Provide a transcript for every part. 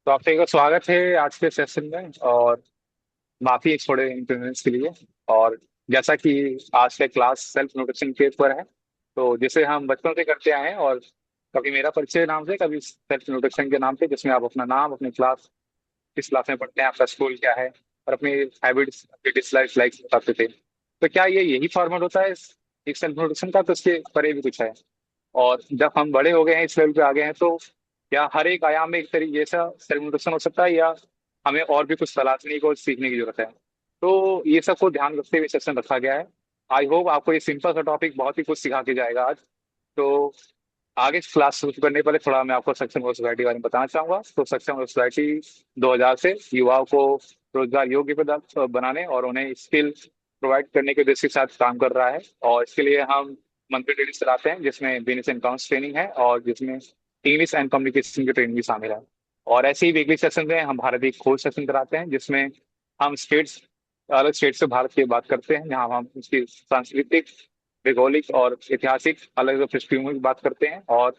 तो आपका एक बार स्वागत है आज के सेशन में। और माफी है थोड़े इंटरनेट्स के लिए। और जैसा कि आज का क्लास सेल्फ इंट्रोडक्शन के ऊपर है, तो जिसे हम बचपन से करते आए हैं। और कभी मेरा परिचय नाम से, कभी सेल्फ इंट्रोडक्शन के नाम से, जिसमें आप अपना नाम, अपनी क्लास, किस क्लास में पढ़ते हैं, आपका स्कूल क्या है, और अपनी हैबिट्स, अपनी डिसलाइक्स, लाइक्स बताते थे। तो क्या ये यही फॉर्मेट होता है एक सेल्फ इंट्रोडक्शन का? तो इसके परे भी कुछ है। और जब हम बड़े हो गए हैं, इस लेवल पे आ गए हैं, तो क्या हर एक आयाम में एक तरीके जैसा सेलिब्रेशन हो सकता है, या हमें और भी कुछ तलाशने की और सीखने की जरूरत है? तो ये सब को ध्यान रखते हुए सेशन रखा गया है। आई होप आपको ये सिंपल सा टॉपिक बहुत ही कुछ सिखा के जाएगा आज। तो आगे क्लास शुरू करने से पहले थोड़ा मैं आपको सक्षम रोजगार सोसाइटी के बारे में बताना चाहूंगा। तो सक्षम रोजगार सोसाइटी 2000 से युवाओं को रोजगार योग्य बनाने और उन्हें स्किल प्रोवाइड करने के उद्देश्य के साथ काम कर रहा है। और इसके लिए हम मंथली ट्रेनिंग चलाते हैं, जिसमें बिजनेस एंड अकाउंट्स ट्रेनिंग है, और जिसमें इंग्लिश एंड कम्युनिकेशन की ट्रेनिंग भी शामिल है। और ऐसे ही वीकली सेशन में हम भारतीय खोज सेशन कराते हैं, जिसमें हम स्टेट्स, अलग स्टेट से भारत की बात करते हैं, जहाँ हम उसकी सांस्कृतिक, भौगोलिक और ऐतिहासिक अलग अलग पृष्ठभूमि की बात करते हैं। और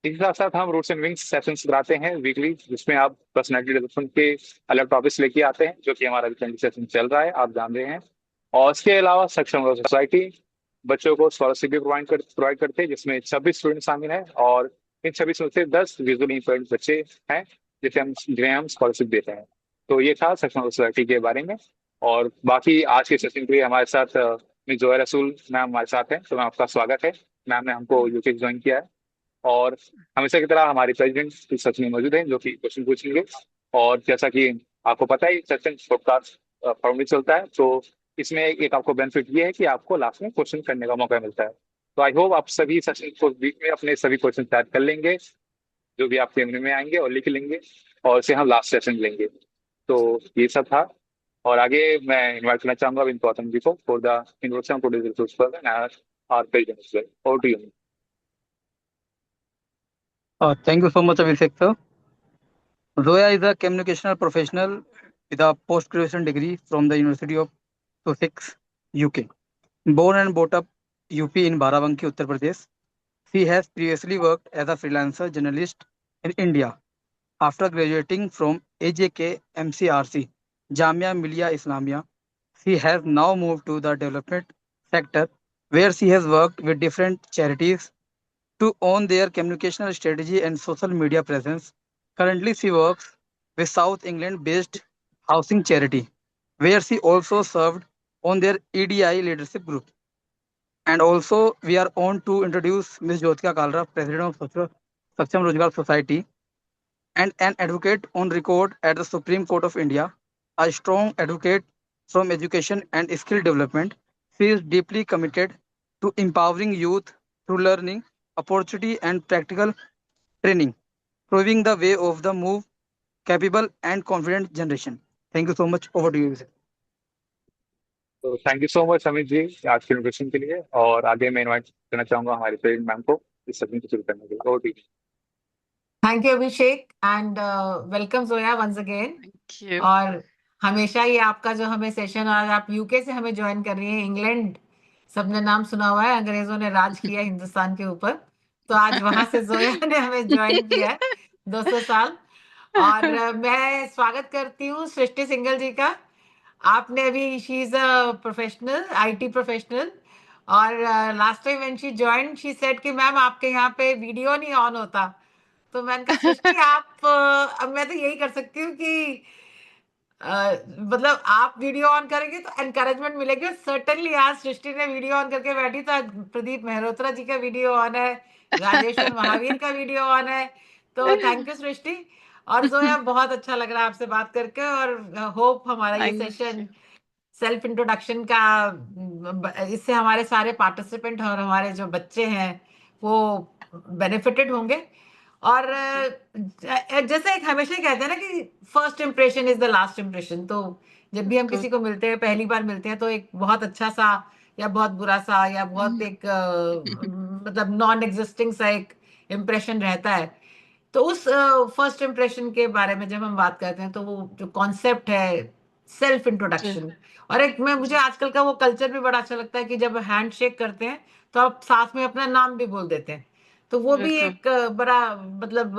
इसी साथ साथ हम रूट्स एंड विंग्स सेशंस कराते हैं वीकली, जिसमें आप पर्सनैलिटी डेवलपमेंट के अलग टॉपिक्स लेके आते हैं, जो कि हमारा अभी सेशन चल रहा है, आप जान रहे हैं। और इसके अलावा सक्षम सोसाइटी बच्चों को स्कॉलरशिप भी प्रोवाइड करते हैं, जिसमें 26 स्टूडेंट शामिल हैं। और इन 26 में से 10 विजुअली इंपैक्ट बच्चे हैं, जिन्हें हम स्कॉलरशिप देते हैं। तो ये था सक्षम सोसाइटी के बारे में। और बाकी आज के सेशन के लिए हमारे साथ मिस जोया रसूल मैम हमारे साथ हैं, तो मैम आपका स्वागत है। मैम ने हमको यूके ज्वाइन किया है। और हमेशा की तरह हमारे प्रेसिडेंट इस सत्र में मौजूद हैं, जो कि क्वेश्चन पूछेंगे। और जैसा कि आपको पता है, सेशन पॉडकास्ट फॉर्म में चलता है, तो इसमें एक आपको बेनिफिट ये है कि आपको लास्ट में क्वेश्चन करने का मौका मिलता है। तो आई होप आप सभी सेशन को वीक में अपने सभी क्वेश्चन तैयार कर लेंगे, जो भी आपके मेमोरी में आएंगे, और लिख लेंगे, और उसे हम लास्ट सेशन लेंगे। तो ये सब था। और आगे मैं इनवाइट करना चाहूंगा विन गौतम जी को for the introduction to this person और present. Over to you. Thank you so much, Abhishek sir. Zoya is a communicational professional with a post-graduation degree from the University of Sussex, UK. Born and brought up UP in Barabanki, Uttar Pradesh, she has previously worked as a freelancer journalist in India. After graduating from AJK MCRC, Jamia Millia Islamia, she has now moved to the development sector where she has worked with different charities to own their communicational strategy and social media presence. Currently, she works with South England based housing charity, where she also served on their EDI leadership group. And also, we are on to introduce Ms. Jyotika Kalra, President of Saksham Rozgar Society, and an advocate on record at the Supreme Court of India, a strong advocate from education and skill development. She is deeply committed to empowering youth through learning, opportunity, and practical training, proving the way of the move, capable and confident generation. Thank you so much. Over to you. Vijay. तो thank you so much Amit ji आज के invitation के लिए। और आगे मैं invite करना चाहूंगा हमारे प्रेसिडेंट मैम को इस सत्र को शुरू करने के लिए। Over to thank you Abhishek and welcome Zoya once again. Thank you. और हमेशा ये आपका जो हमें सेशन, आज आप यूके से हमें ज्वाइन कर रही हैं, इंग्लैंड सबने नाम सुना हुआ है, अंग्रेजों ने राज किया हिंदुस्तान के ऊपर, तो आज वहां से जोया ने हमें ज्वाइन किया है 200 साल। और मैं स्वागत करती हूँ सृष्टि सिंगल जी का। आपने अभी, she is a professional, IT professional, और last time when she join she said कि मैम आपके यहाँ पे वीडियो नहीं ऑन होता। तो मैंने कहा सृष्टि आप अब मैं तो यही कर सकती हूँ कि मतलब आप वीडियो ऑन करेंगे तो एनकरेजमेंट मिलेगी। और सर्टेनली आज सृष्टि ने वीडियो ऑन करके बैठी, तो आज प्रदीप मेहरोत्रा जी का वीडियो ऑन है, राजेश्वर महावीर का वीडियो ऑन है। तो थैंक यू सृष्टि। और जोया बहुत अच्छा लग रहा है आपसे बात करके, और होप हमारा ये thank session you. Self introduction का, इससे हमारे सारे पार्टिसिपेंट और हमारे जो बच्चे हैं वो बेनिफिटेड होंगे। और जैसे एक हमेशा ही कहते हैं ना कि first impression is the last impression. तो जब भी हम गुड। किसी को मिलते हैं, पहली बार मिलते हैं, तो एक बहुत अच्छा सा या बहुत बुरा सा या बहुत एक मतलब नॉन एग्जिस्टिंग सा एक इम्प्रेशन रहता है। तो उस फर्स्ट इम्प्रेशन के बारे में जब हम बात करते हैं, तो वो जो कॉन्सेप्ट है सेल्फ इंट्रोडक्शन, और एक मैं मुझे आजकल का वो कल्चर भी बड़ा अच्छा लगता है कि जब हैंड शेक करते हैं तो आप साथ में अपना नाम भी बोल देते हैं। तो वो भी बिल्कुल। एक बड़ा मतलब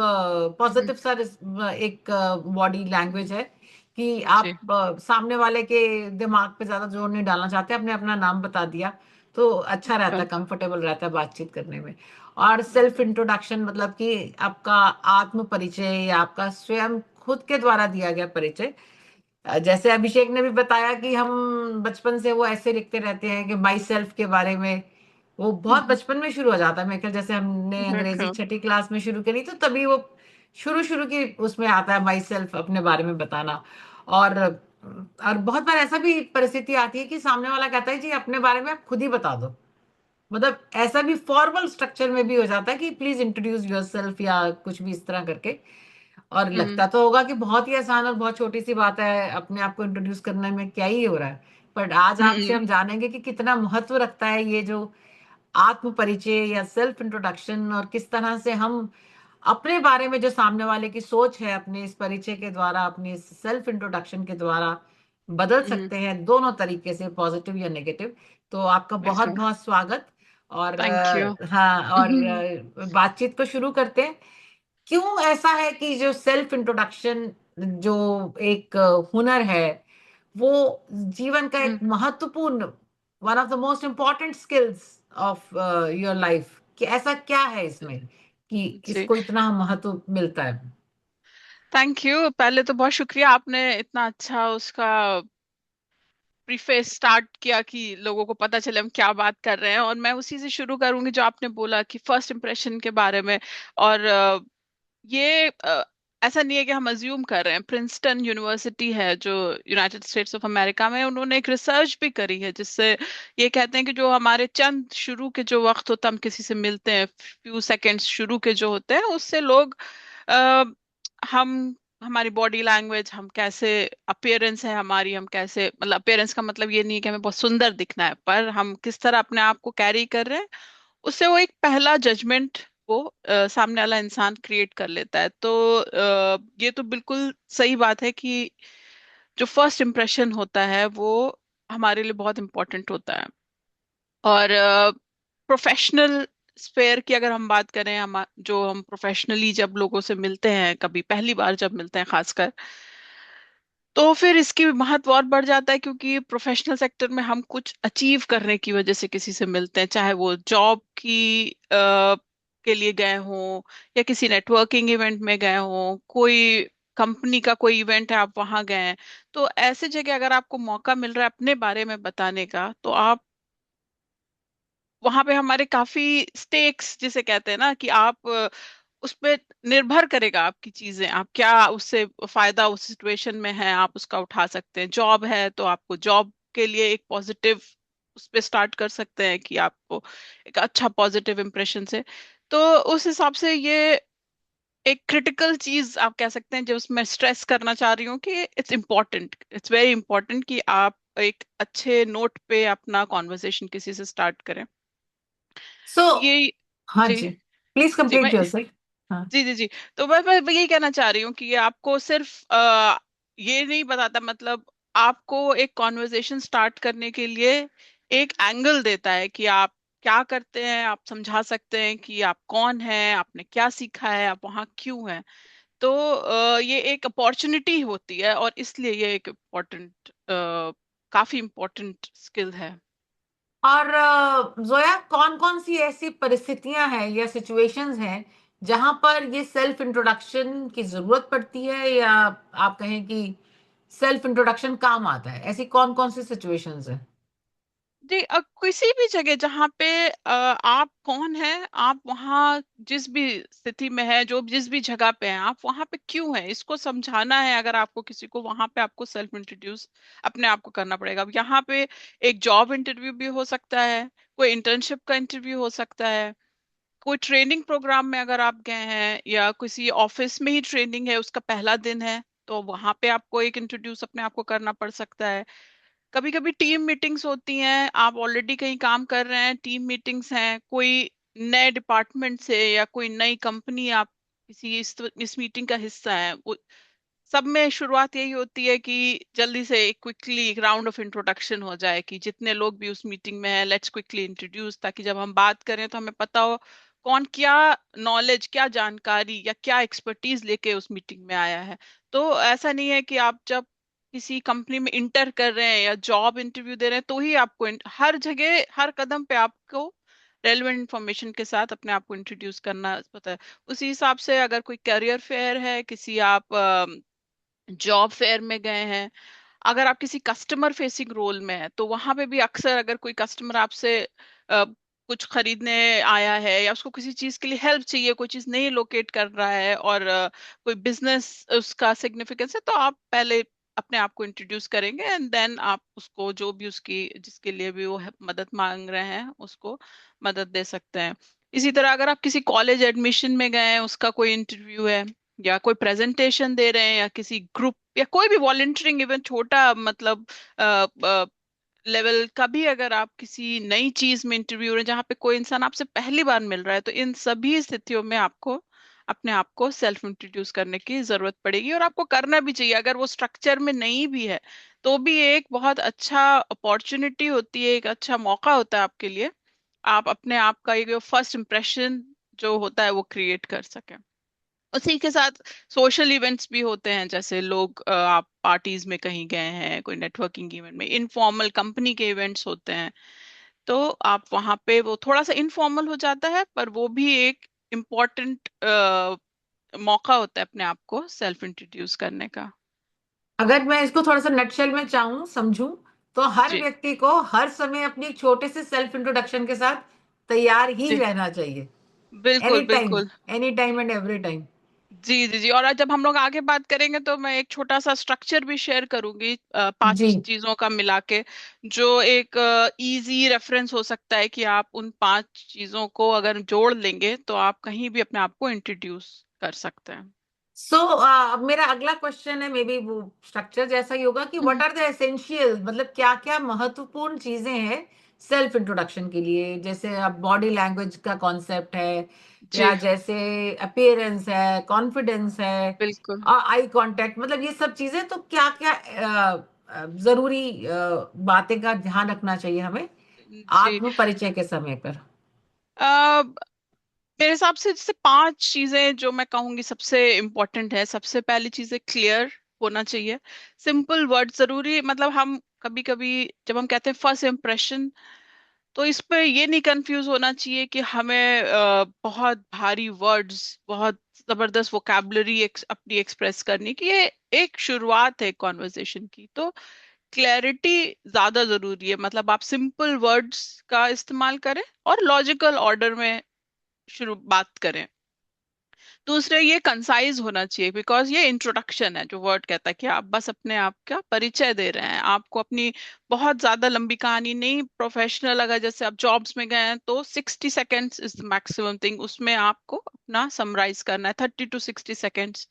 पॉजिटिव सा एक बॉडी लैंग्वेज है कि जी। आप सामने वाले के दिमाग पे ज्यादा जोर नहीं डालना चाहते, आपने अपना नाम बता दिया तो अच्छा रहता है, बिल्कुल। कंफर्टेबल रहता है बातचीत करने में। और सेल्फ इंट्रोडक्शन मतलब कि आपका आत्म परिचय या आपका स्वयं खुद के द्वारा दिया गया परिचय। जैसे अभिषेक ने भी बताया कि हम बचपन से वो ऐसे लिखते रहते हैं कि माई सेल्फ के बारे में, वो बहुत बचपन में शुरू हो जाता है। मैं ख्याल जैसे हमने अंग्रेजी बिल्कुल। छठी क्लास में शुरू करी तो तभी वो शुरू शुरू की उसमें आता है माई सेल्फ, अपने बारे में बताना। और बहुत बार ऐसा भी परिस्थिति आती है कि सामने वाला कहता है जी अपने बारे में आप खुद ही बता दो, मतलब ऐसा भी फॉर्मल स्ट्रक्चर में भी हो जाता है कि प्लीज इंट्रोड्यूस योरसेल्फ या कुछ भी इस तरह करके। और हम्म। लगता तो होगा कि बहुत ही आसान और बहुत छोटी सी बात है, अपने आप को इंट्रोड्यूस करने में क्या ही हो रहा है। बट आज आपसे हम्म। हम जानेंगे कि कितना महत्व रखता है ये जो आत्म परिचय या सेल्फ इंट्रोडक्शन, और किस तरह से हम अपने बारे में जो सामने वाले की सोच है अपने इस परिचय के द्वारा, अपने इस सेल्फ इंट्रोडक्शन के द्वारा बदल हम्म। सकते हैं, दोनों तरीके से, पॉजिटिव या नेगेटिव। तो आपका बहुत बिल्कुल। बहुत स्वागत। और थैंक यू। हाँ, और बातचीत को शुरू करते हैं। क्यों ऐसा है कि जो सेल्फ इंट्रोडक्शन जो एक हुनर है, वो जीवन का एक महत्वपूर्ण, one of the most important skills of your life, कि ऐसा क्या है इसमें कि जी। इसको इतना महत्व मिलता है? थैंक यू, पहले तो बहुत शुक्रिया, आपने इतना अच्छा उसका प्रीफेस स्टार्ट किया कि लोगों को पता चले हम क्या बात कर रहे हैं। और मैं उसी से शुरू करूंगी जो आपने बोला कि फर्स्ट इम्प्रेशन के बारे में। और ये ऐसा नहीं है कि हम अज्यूम कर रहे हैं। प्रिंसटन यूनिवर्सिटी है जो यूनाइटेड स्टेट्स ऑफ अमेरिका में, उन्होंने एक रिसर्च भी करी है जिससे ये कहते हैं कि जो हमारे चंद शुरू के जो वक्त होता है, हम किसी से मिलते हैं, फ्यू सेकेंड्स शुरू के जो होते हैं, उससे लोग आ, हम हमारी बॉडी लैंग्वेज, हम कैसे अपीयरेंस है हमारी, हम कैसे, मतलब अपीयरेंस का मतलब ये नहीं है कि हमें बहुत सुंदर दिखना है, पर हम किस तरह अपने आप को कैरी कर रहे हैं, उससे वो एक पहला जजमेंट वो सामने वाला इंसान क्रिएट कर लेता है। तो ये तो बिल्कुल सही बात है कि जो फर्स्ट इम्प्रेशन होता है वो हमारे लिए बहुत इंपॉर्टेंट होता है। और प्रोफेशनल स्फेयर की अगर हम बात करें, हम जो हम प्रोफेशनली जब लोगों से मिलते हैं, कभी पहली बार जब मिलते हैं खासकर, तो फिर इसकी महत्व और बढ़ जाता है, क्योंकि प्रोफेशनल सेक्टर में हम कुछ अचीव करने की वजह से किसी से मिलते हैं, चाहे वो जॉब की के लिए गए हों, या किसी नेटवर्किंग इवेंट में गए हों, कोई कंपनी का कोई इवेंट है आप वहां गए हैं। तो ऐसे जगह अगर आपको मौका मिल रहा है अपने बारे में बताने का, तो आप वहां पे, हमारे काफी स्टेक्स जिसे कहते हैं ना, कि आप उस पे निर्भर करेगा आपकी चीजें, आप क्या उससे फायदा उस सिचुएशन में है आप उसका उठा सकते हैं। जॉब है तो आपको जॉब के लिए एक पॉजिटिव उस पे स्टार्ट कर सकते हैं कि आपको एक अच्छा पॉजिटिव इम्प्रेशन से। तो उस हिसाब से ये एक क्रिटिकल चीज आप कह सकते हैं, जो उसमें स्ट्रेस करना चाह रही हूँ कि it's important, it's very important कि आप एक अच्छे नोट पे अपना कॉन्वर्सेशन किसी से स्टार्ट करें। सो ये हाँ जी। जी, प्लीज जी मैं कंप्लीट योरसेल्फ। हाँ। जी जी जी। तो मैं यही कहना चाह रही हूँ कि ये आपको सिर्फ ये नहीं बताता, मतलब आपको एक कॉन्वर्जेशन स्टार्ट करने के लिए एक एंगल देता है कि आप क्या करते हैं, आप समझा सकते हैं कि आप कौन हैं, आपने क्या सीखा है, आप वहाँ क्यों हैं। तो ये एक अपॉर्चुनिटी होती है, और इसलिए ये एक इम्पोर्टेंट, काफी इम्पोर्टेंट स्किल है। और जोया, कौन कौन सी ऐसी परिस्थितियां हैं या सिचुएशंस हैं जहां पर ये सेल्फ इंट्रोडक्शन की जरूरत पड़ती है, या आप कहें कि सेल्फ इंट्रोडक्शन काम आता है? ऐसी कौन कौन सी सिचुएशंस हैं? जी, किसी भी जगह जहाँ पे आप कौन हैं, आप वहाँ जिस भी स्थिति में है, जो जिस भी जगह पे हैं, आप वहाँ पे क्यों हैं, इसको समझाना है। अगर आपको किसी को, वहाँ पे आपको सेल्फ इंट्रोड्यूस अपने आप को करना पड़ेगा। अब यहाँ पे एक जॉब इंटरव्यू भी हो सकता है, कोई इंटर्नशिप का इंटरव्यू हो सकता है, कोई ट्रेनिंग प्रोग्राम में अगर आप गए हैं, या किसी ऑफिस में ही ट्रेनिंग है, उसका पहला दिन है, तो वहां पे आपको एक इंट्रोड्यूस अपने आप को करना पड़ सकता है। कभी कभी टीम मीटिंग्स होती हैं, आप ऑलरेडी कहीं काम कर रहे हैं, टीम मीटिंग्स हैं, कोई नए डिपार्टमेंट से या कोई नई कंपनी, आप किसी इस मीटिंग का हिस्सा है, वो सब में शुरुआत यही होती है कि जल्दी से क्विकली एक राउंड ऑफ इंट्रोडक्शन हो जाए, कि जितने लोग भी उस मीटिंग में हैं, लेट्स क्विकली इंट्रोड्यूस, ताकि जब हम बात करें तो हमें पता हो कौन क्या नॉलेज, क्या जानकारी या क्या एक्सपर्टीज लेके उस मीटिंग में आया है। तो ऐसा नहीं है कि आप जब किसी कंपनी में इंटर कर रहे हैं या जॉब इंटरव्यू दे रहे हैं तो ही आपको हर जगह हर कदम पे आपको रेलेवेंट इंफॉर्मेशन के साथ अपने आप को इंट्रोड्यूस करना पता है। उसी हिसाब से अगर कोई करियर फेयर है, किसी आप जॉब फेयर में गए हैं, अगर आप किसी कस्टमर फेसिंग रोल में है तो वहां पे भी अक्सर अगर कोई कस्टमर आपसे कुछ खरीदने आया है या उसको किसी चीज के लिए हेल्प चाहिए, कोई चीज नहीं लोकेट कर रहा है और कोई बिजनेस उसका सिग्निफिकेंस है, तो आप पहले अपने आप को इंट्रोड्यूस करेंगे एंड देन आप उसको जो भी उसकी जिसके लिए भी वो मदद मांग रहे हैं उसको मदद दे सकते हैं। इसी तरह अगर आप किसी कॉलेज एडमिशन में गए हैं, उसका कोई इंटरव्यू है या कोई प्रेजेंटेशन दे रहे हैं या किसी ग्रुप या कोई भी वॉलंटियरिंग इवेंट छोटा मतलब लेवल का भी, अगर आप किसी नई चीज में इंटरव्यू रहे जहाँ पे कोई इंसान आपसे पहली बार मिल रहा है, तो इन सभी स्थितियों में आपको अपने आप को सेल्फ इंट्रोड्यूस करने की जरूरत पड़ेगी और आपको करना भी चाहिए। अगर वो स्ट्रक्चर में नहीं भी है तो भी एक बहुत अच्छा अपॉर्चुनिटी होती है, एक अच्छा मौका होता है आपके लिए, आप अपने आप का एक फर्स्ट इम्प्रेशन जो होता है वो क्रिएट कर सकें। उसी के साथ सोशल इवेंट्स भी होते हैं, जैसे लोग आप पार्टीज में कहीं गए हैं, कोई नेटवर्किंग इवेंट में, इनफॉर्मल कंपनी के इवेंट्स होते हैं, तो आप वहां पे वो थोड़ा सा इनफॉर्मल हो जाता है पर वो भी एक इम्पोर्टेंट मौका होता है अपने आप को सेल्फ इंट्रोड्यूस करने का। अगर मैं इसको थोड़ा सा नटशेल में चाहूँ समझूं, तो हर जी व्यक्ति को हर समय अपनी एक छोटे से सेल्फ इंट्रोडक्शन के साथ तैयार ही जी रहना चाहिए। बिल्कुल बिल्कुल। Any time and every time. जी जी जी। और आज जब हम लोग आगे बात करेंगे तो मैं एक छोटा सा स्ट्रक्चर भी शेयर करूंगी, पांच जी। चीजों का मिला के, जो एक इजी रेफरेंस हो सकता है कि आप उन पांच चीजों को अगर जोड़ लेंगे तो आप कहीं भी अपने आप को इंट्रोड्यूस कर सकते हैं। सो अब मेरा अगला क्वेश्चन है, मे बी वो स्ट्रक्चर जैसा ही होगा कि what hmm, are the essential, मतलब क्या क्या महत्वपूर्ण चीजें हैं सेल्फ इंट्रोडक्शन के लिए। जैसे अब बॉडी लैंग्वेज का कॉन्सेप्ट है, या जी जैसे अपीयरेंस है, कॉन्फिडेंस है, बिल्कुल। आई कांटेक्ट, मतलब ये सब चीजें, तो क्या क्या जरूरी बातें का ध्यान रखना चाहिए हमें जी आत्म परिचय के समय पर। मेरे हिसाब से जैसे पांच चीजें जो मैं कहूंगी सबसे इम्पोर्टेंट है। सबसे पहली चीज है क्लियर होना चाहिए, सिंपल वर्ड जरूरी। मतलब हम कभी कभी जब हम कहते हैं फर्स्ट इम्प्रेशन, तो इस पे ये नहीं कंफ्यूज होना चाहिए कि हमें बहुत भारी वर्ड्स, बहुत जबरदस्त वोकैबुलरी अपनी एक्सप्रेस करनी की। ये एक शुरुआत है कॉन्वर्सेशन की, तो क्लैरिटी ज्यादा जरूरी है। मतलब आप सिंपल वर्ड्स का इस्तेमाल करें और लॉजिकल ऑर्डर में शुरू बात करें। दूसरे, ये कंसाइज होना चाहिए, बिकॉज ये इंट्रोडक्शन है। जो वर्ड कहता है कि आप बस अपने आप का परिचय दे रहे हैं, आपको अपनी बहुत ज्यादा लंबी कहानी नहीं। प्रोफेशनल अगर जैसे आप जॉब्स में गए हैं तो 60 seconds is the maximum thing, उसमें आपको अपना समराइज करना है। 30 to 60 सेकेंड्स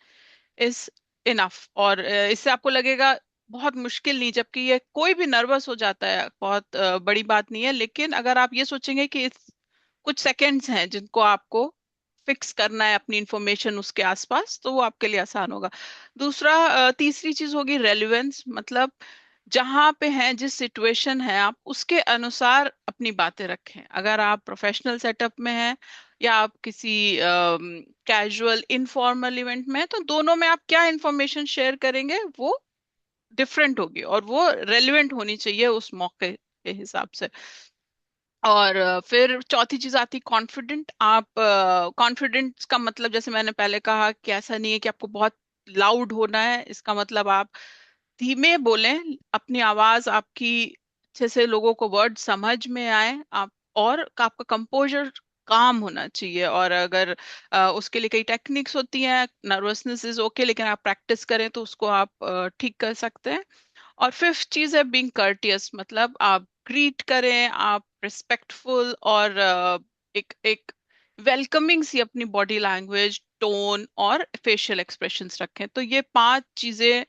इज इनफ। और इससे आपको लगेगा बहुत मुश्किल नहीं, जबकि ये कोई भी नर्वस हो जाता है, बहुत बड़ी बात नहीं है। लेकिन अगर आप ये सोचेंगे कि कुछ सेकंड्स हैं जिनको आपको फिक्स करना है अपनी इंफॉर्मेशन उसके आसपास, तो वो आपके लिए आसान होगा। दूसरा, तीसरी चीज होगी रेलेवेंस। मतलब जहां पे हैं, जिस सिचुएशन है, आप उसके अनुसार अपनी बातें रखें। अगर आप प्रोफेशनल सेटअप में हैं या आप किसी कैजुअल इनफॉर्मल इवेंट में हैं, तो दोनों में आप क्या इंफॉर्मेशन शेयर करेंगे वो डिफरेंट होगी और वो रेलेवेंट होनी चाहिए उस मौके के हिसाब से। और फिर चौथी चीज आती कॉन्फिडेंट। आप कॉन्फिडेंस का मतलब, जैसे मैंने पहले कहा, कि ऐसा नहीं है कि आपको बहुत लाउड होना है। इसका मतलब आप धीमे बोलें, अपनी आवाज आपकी अच्छे से लोगों को वर्ड समझ में आए। आप और आपका कंपोजर काम होना चाहिए। और अगर उसके लिए कई टेक्निक्स होती हैं, नर्वसनेस इज ओके, लेकिन आप प्रैक्टिस करें तो उसको आप ठीक कर सकते हैं। और फिफ्थ चीज है बीइंग कर्टियस। मतलब आप ग्रीट करें, आप रिस्पेक्टफुल और एक एक वेलकमिंग सी अपनी बॉडी लैंग्वेज, टोन और फेशियल एक्सप्रेशंस रखें। तो ये पांच चीजें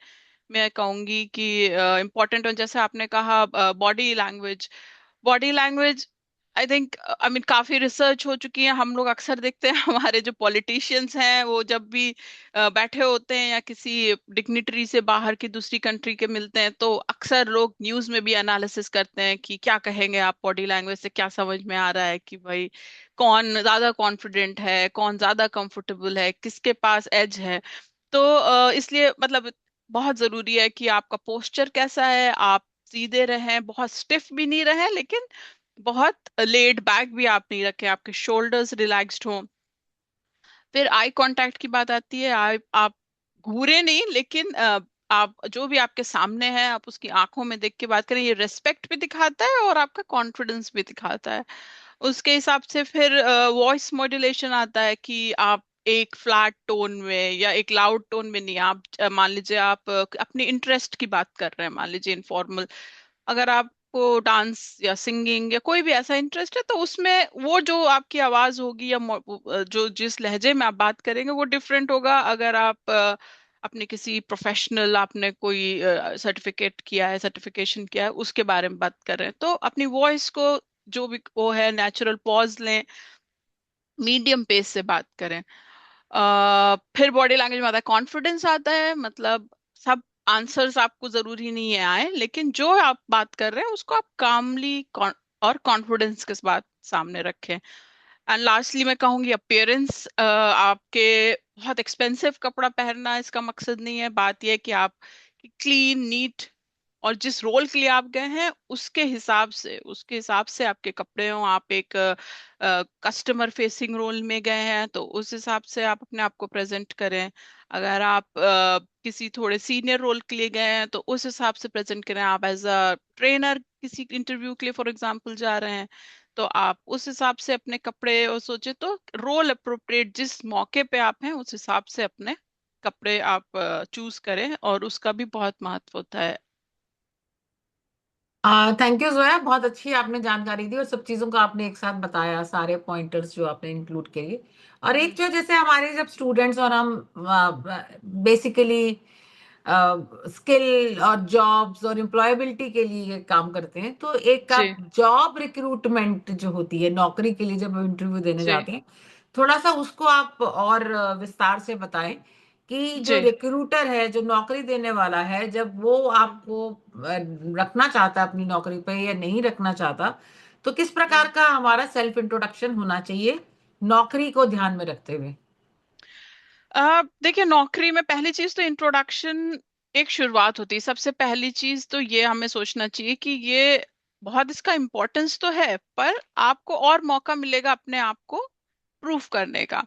मैं कहूंगी कि इम्पोर्टेंट हो। जैसे आपने कहा body language, body language I think, I mean, काफी रिसर्च हो चुकी है। हम लोग अक्सर देखते हैं हमारे जो पॉलिटिशियंस हैं वो जब भी बैठे होते हैं या किसी डिग्निटरी से बाहर की दूसरी कंट्री के मिलते हैं, तो अक्सर लोग न्यूज में भी एनालिसिस करते हैं कि क्या कहेंगे आप, बॉडी लैंग्वेज से क्या समझ में आ रहा है कि भाई कौन ज्यादा कॉन्फिडेंट है, कौन ज्यादा कंफर्टेबल है, किसके पास एज है। तो इसलिए मतलब बहुत जरूरी है कि आपका पोस्चर कैसा है, आप सीधे रहें, बहुत स्टिफ भी नहीं रहें लेकिन बहुत लेड बैक भी आप नहीं रखें, आपके शोल्डर्स रिलैक्स्ड हों। फिर आई कांटेक्ट की बात आती है, आप घूरे नहीं लेकिन आप जो भी आपके सामने है आप उसकी आंखों में देख के बात करें। ये रेस्पेक्ट भी दिखाता है और आपका कॉन्फिडेंस भी दिखाता है। उसके हिसाब से फिर वॉइस मॉड्यूलेशन आता है कि आप एक फ्लैट टोन में या एक लाउड टोन में नहीं, आप मान लीजिए आप अपने इंटरेस्ट की बात कर रहे हैं, मान लीजिए इनफॉर्मल, अगर आपको डांस या सिंगिंग या कोई भी ऐसा इंटरेस्ट है तो उसमें वो जो आपकी आवाज होगी या जो जिस लहजे में आप बात करेंगे वो डिफरेंट होगा। अगर आप अपने किसी प्रोफेशनल, आपने कोई सर्टिफिकेट किया है, सर्टिफिकेशन किया है, उसके बारे में बात कर रहे हैं तो अपनी वॉइस को जो भी वो है नेचुरल पॉज लें, मीडियम पेस से बात करें। फिर बॉडी लैंग्वेज में आता है कॉन्फिडेंस आता है, मतलब सब आंसर्स आपको जरूरी नहीं है आए लेकिन जो आप बात कर रहे हैं उसको आप कामली और कॉन्फिडेंस के साथ सामने रखें। एंड लास्टली मैं कहूंगी अपीयरेंस। आपके बहुत एक्सपेंसिव कपड़ा पहनना इसका मकसद नहीं है, बात यह है कि आप क्लीन नीट और जिस रोल के लिए आप गए हैं उसके हिसाब से आपके कपड़े हों। आप एक कस्टमर फेसिंग रोल में गए हैं तो उस हिसाब से आप अपने आप को प्रेजेंट करें। अगर आप किसी थोड़े सीनियर रोल के लिए गए हैं तो उस हिसाब से प्रेजेंट करें। आप एज अ ट्रेनर किसी इंटरव्यू के लिए फॉर एग्जांपल जा रहे हैं तो आप उस हिसाब से अपने कपड़े और सोचे तो रोल अप्रोप्रिएट जिस मौके पे आप हैं उस हिसाब से अपने कपड़े आप चूज करें और उसका भी बहुत महत्व होता है। थैंक यू जोया, बहुत अच्छी आपने जानकारी दी और सब चीजों का आपने एक साथ बताया, सारे पॉइंटर्स जो आपने इंक्लूड किए। और एक जो जैसे हमारे जब स्टूडेंट्स और हम बेसिकली स्किल और जॉब्स और एम्प्लॉयबिलिटी के लिए काम करते हैं तो एक आप जी जॉब रिक्रूटमेंट जो होती है नौकरी के लिए जब इंटरव्यू देने जी जाते हैं, थोड़ा सा उसको आप और विस्तार से बताएं कि जो जी रिक्रूटर है, जो नौकरी देने वाला है, जब वो आपको रखना चाहता है अपनी नौकरी पे या नहीं रखना चाहता, तो किस प्रकार हम्म। का हमारा सेल्फ इंट्रोडक्शन होना चाहिए नौकरी को ध्यान में रखते हुए। देखिए नौकरी में पहली चीज तो इंट्रोडक्शन एक शुरुआत होती है। सबसे पहली चीज तो ये हमें सोचना चाहिए कि ये बहुत इसका इम्पोर्टेंस तो है पर आपको और मौका मिलेगा अपने आप को प्रूफ करने का।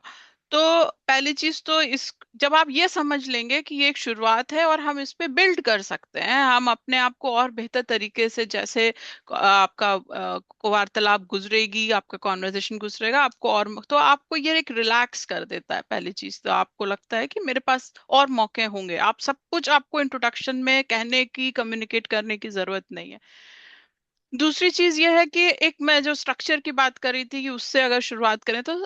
तो पहली चीज तो इस जब आप ये समझ लेंगे कि ये एक शुरुआत है और हम इस पे बिल्ड कर सकते हैं, हम अपने आप को और बेहतर तरीके से, जैसे आपका वार्तालाप गुजरेगी, आपका कॉन्वर्जेशन गुजरेगा, आपको और तो आपको ये एक रिलैक्स कर देता है। पहली चीज तो आपको लगता है कि मेरे पास और मौके होंगे, आप सब कुछ आपको इंट्रोडक्शन में कहने की, कम्युनिकेट करने की जरूरत नहीं है। दूसरी चीज ये है कि एक मैं जो स्ट्रक्चर की बात कर रही थी कि उससे अगर शुरुआत करें तो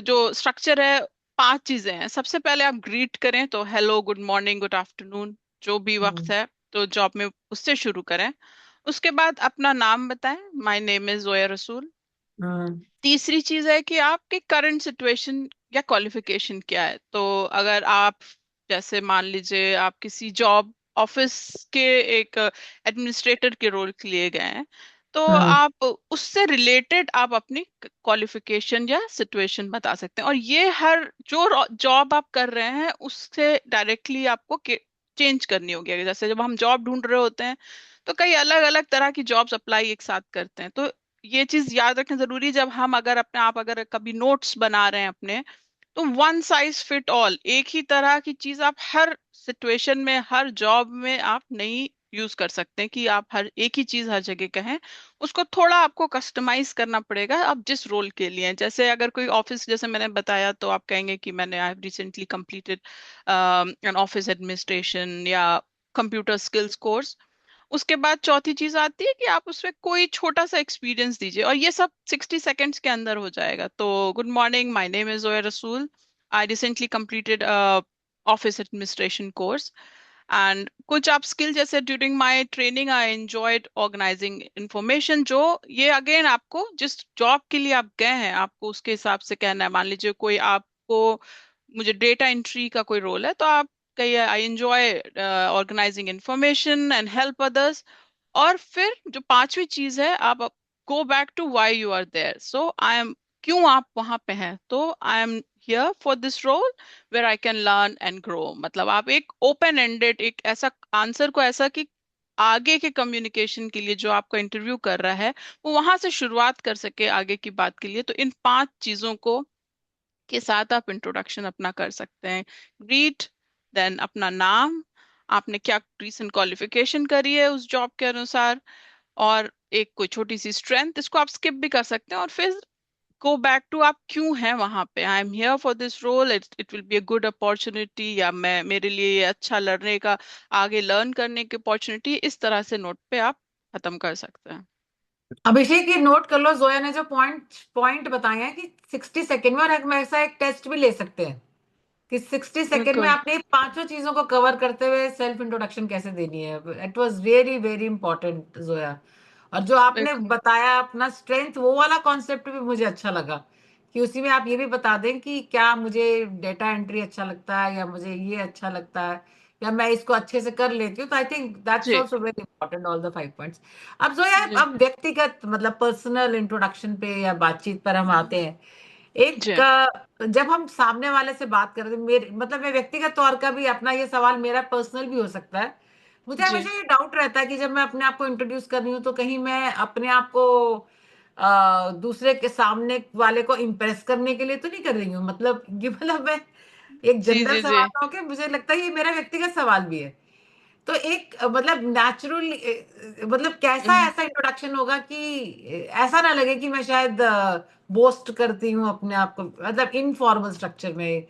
जो स्ट्रक्चर है, 5 चीजें हैं। सबसे पहले आप ग्रीट करें तो hello, good morning, good afternoon, जो भी वक्त हम्म। है तो जॉब में उससे शुरू करें। उसके बाद अपना नाम बताएं, माय नेम इज जोया रसूल। हम्म। तीसरी चीज है कि आपकी करंट सिचुएशन या क्वालिफिकेशन क्या है। तो अगर आप, जैसे मान लीजिए आप किसी जॉब ऑफिस के एक एडमिनिस्ट्रेटर के रोल के लिए गए हैं तो हम्म। आप उससे रिलेटेड आप अपनी क्वालिफिकेशन या सिचुएशन बता सकते हैं। और ये हर जो जॉब आप कर रहे हैं उससे डायरेक्टली आपको चेंज करनी होगी। जैसे जब हम जॉब ढूंढ रहे होते हैं तो कई अलग अलग तरह की जॉब्स अप्लाई एक साथ करते हैं। तो ये चीज याद रखना जरूरी है। जब हम अगर अपने आप अगर कभी नोट्स बना रहे हैं अपने, तो वन साइज फिट ऑल, एक ही तरह की चीज आप हर सिचुएशन में, हर जॉब में आप नहीं यूज कर सकते हैं कि आप हर एक ही चीज हर जगह कहें। उसको थोड़ा आपको कस्टमाइज करना पड़ेगा आप जिस रोल के लिए हैं। जैसे अगर कोई ऑफिस, जैसे मैंने बताया, तो आप कहेंगे कि मैंने आई recently completed an office administration या कंप्यूटर स्किल्स कोर्स। उसके बाद चौथी चीज आती है कि आप उसमें कोई छोटा सा एक्सपीरियंस दीजिए और ये सब 60 सेकेंड्स के अंदर हो जाएगा। तो good morning, my name is Zoya Rasool, I recently completed office administration course and कुछ आप स्किल, जैसे during my training I enjoyed organising information. जो ये अगेन आपको जिस जॉब के लिए आप गए हैं आपको उसके हिसाब से कहना है। मान लीजिए कोई आपको, मुझे डेटा एंट्री का कोई रोल है तो आप कहिए I enjoy organising information and help others. और फिर जो पांचवी चीज है, आप go back to why you are there. So I am क्यों आप वहां पे हैं। तो I am here for this role where I can learn and grow. मतलब आप एक ओपन एंडेड एक ऐसा आंसर को ऐसा कि आगे के कम्युनिकेशन के लिए जो आपका इंटरव्यू कर रहा है वो वहां से शुरुआत कर सके आगे की बात के लिए। तो इन 5 चीजों को के साथ आप इंट्रोडक्शन अपना कर सकते हैं। ग्रीट, देन अपना नाम, आपने क्या रिसेंट क्वालिफिकेशन करी है उस जॉब के अनुसार, और एक कोई छोटी सी स्ट्रेंथ, इसको आप स्किप भी कर सकते हैं। और फिर गो बैक टू आप क्यों हैं वहां पे। I am here for this role, it it will be a good opportunity, या मैं मेरे लिए ये अच्छा लर्ने का, आगे लर्न करने की अपॉर्चुनिटी। इस तरह से नोट पे आप खत्म कर सकते हैं। अभिषेक, ये नोट कर लो, जोया ने जो पॉइंट पॉइंट बताए हैं कि 60 सेकेंड में, और हम ऐसा एक टेस्ट भी ले सकते हैं कि 60 सेकेंड में बिल्कुल। आपने पांचों चीजों को कवर करते हुए सेल्फ इंट्रोडक्शन कैसे देनी है। It was very very important, Zoya. और जो आपने बिल्कुल। बताया अपना स्ट्रेंथ, वो वाला कॉन्सेप्ट भी मुझे अच्छा लगा कि उसी में आप ये भी बता दें कि क्या मुझे डेटा एंट्री अच्छा लगता है, या मुझे ये अच्छा लगता है, या मैं इसको अच्छे से कर लेती हूँ। तो आई थिंक दैट्स जी। Also very important, all the 5 points. अब जोया, जी। अब व्यक्तिगत मतलब पर्सनल इंट्रोडक्शन पे या बातचीत पर हम आते हैं। एक जी। जब हम सामने वाले से बात करते हैं, मेरे मतलब मैं व्यक्तिगत तौर का भी अपना, ये सवाल मेरा पर्सनल भी हो सकता है। मुझे जी। हमेशा ये डाउट रहता है कि जब मैं अपने आप को इंट्रोड्यूस कर रही हूँ, तो कहीं मैं अपने आप को दूसरे के सामने वाले को इम्प्रेस करने के लिए तो नहीं कर रही हूँ। मतलब ये, मतलब मैं एक जी। जनरल जी। जी। सवाल हो के, मुझे लगता है ये मेरा व्यक्तिगत सवाल भी है। तो एक मतलब नेचुरल, मतलब कैसा हम्म, ऐसा इंट्रोडक्शन होगा कि ऐसा ना लगे कि मैं शायद बोस्ट करती हूँ अपने आप को, मतलब इनफॉर्मल स्ट्रक्चर में,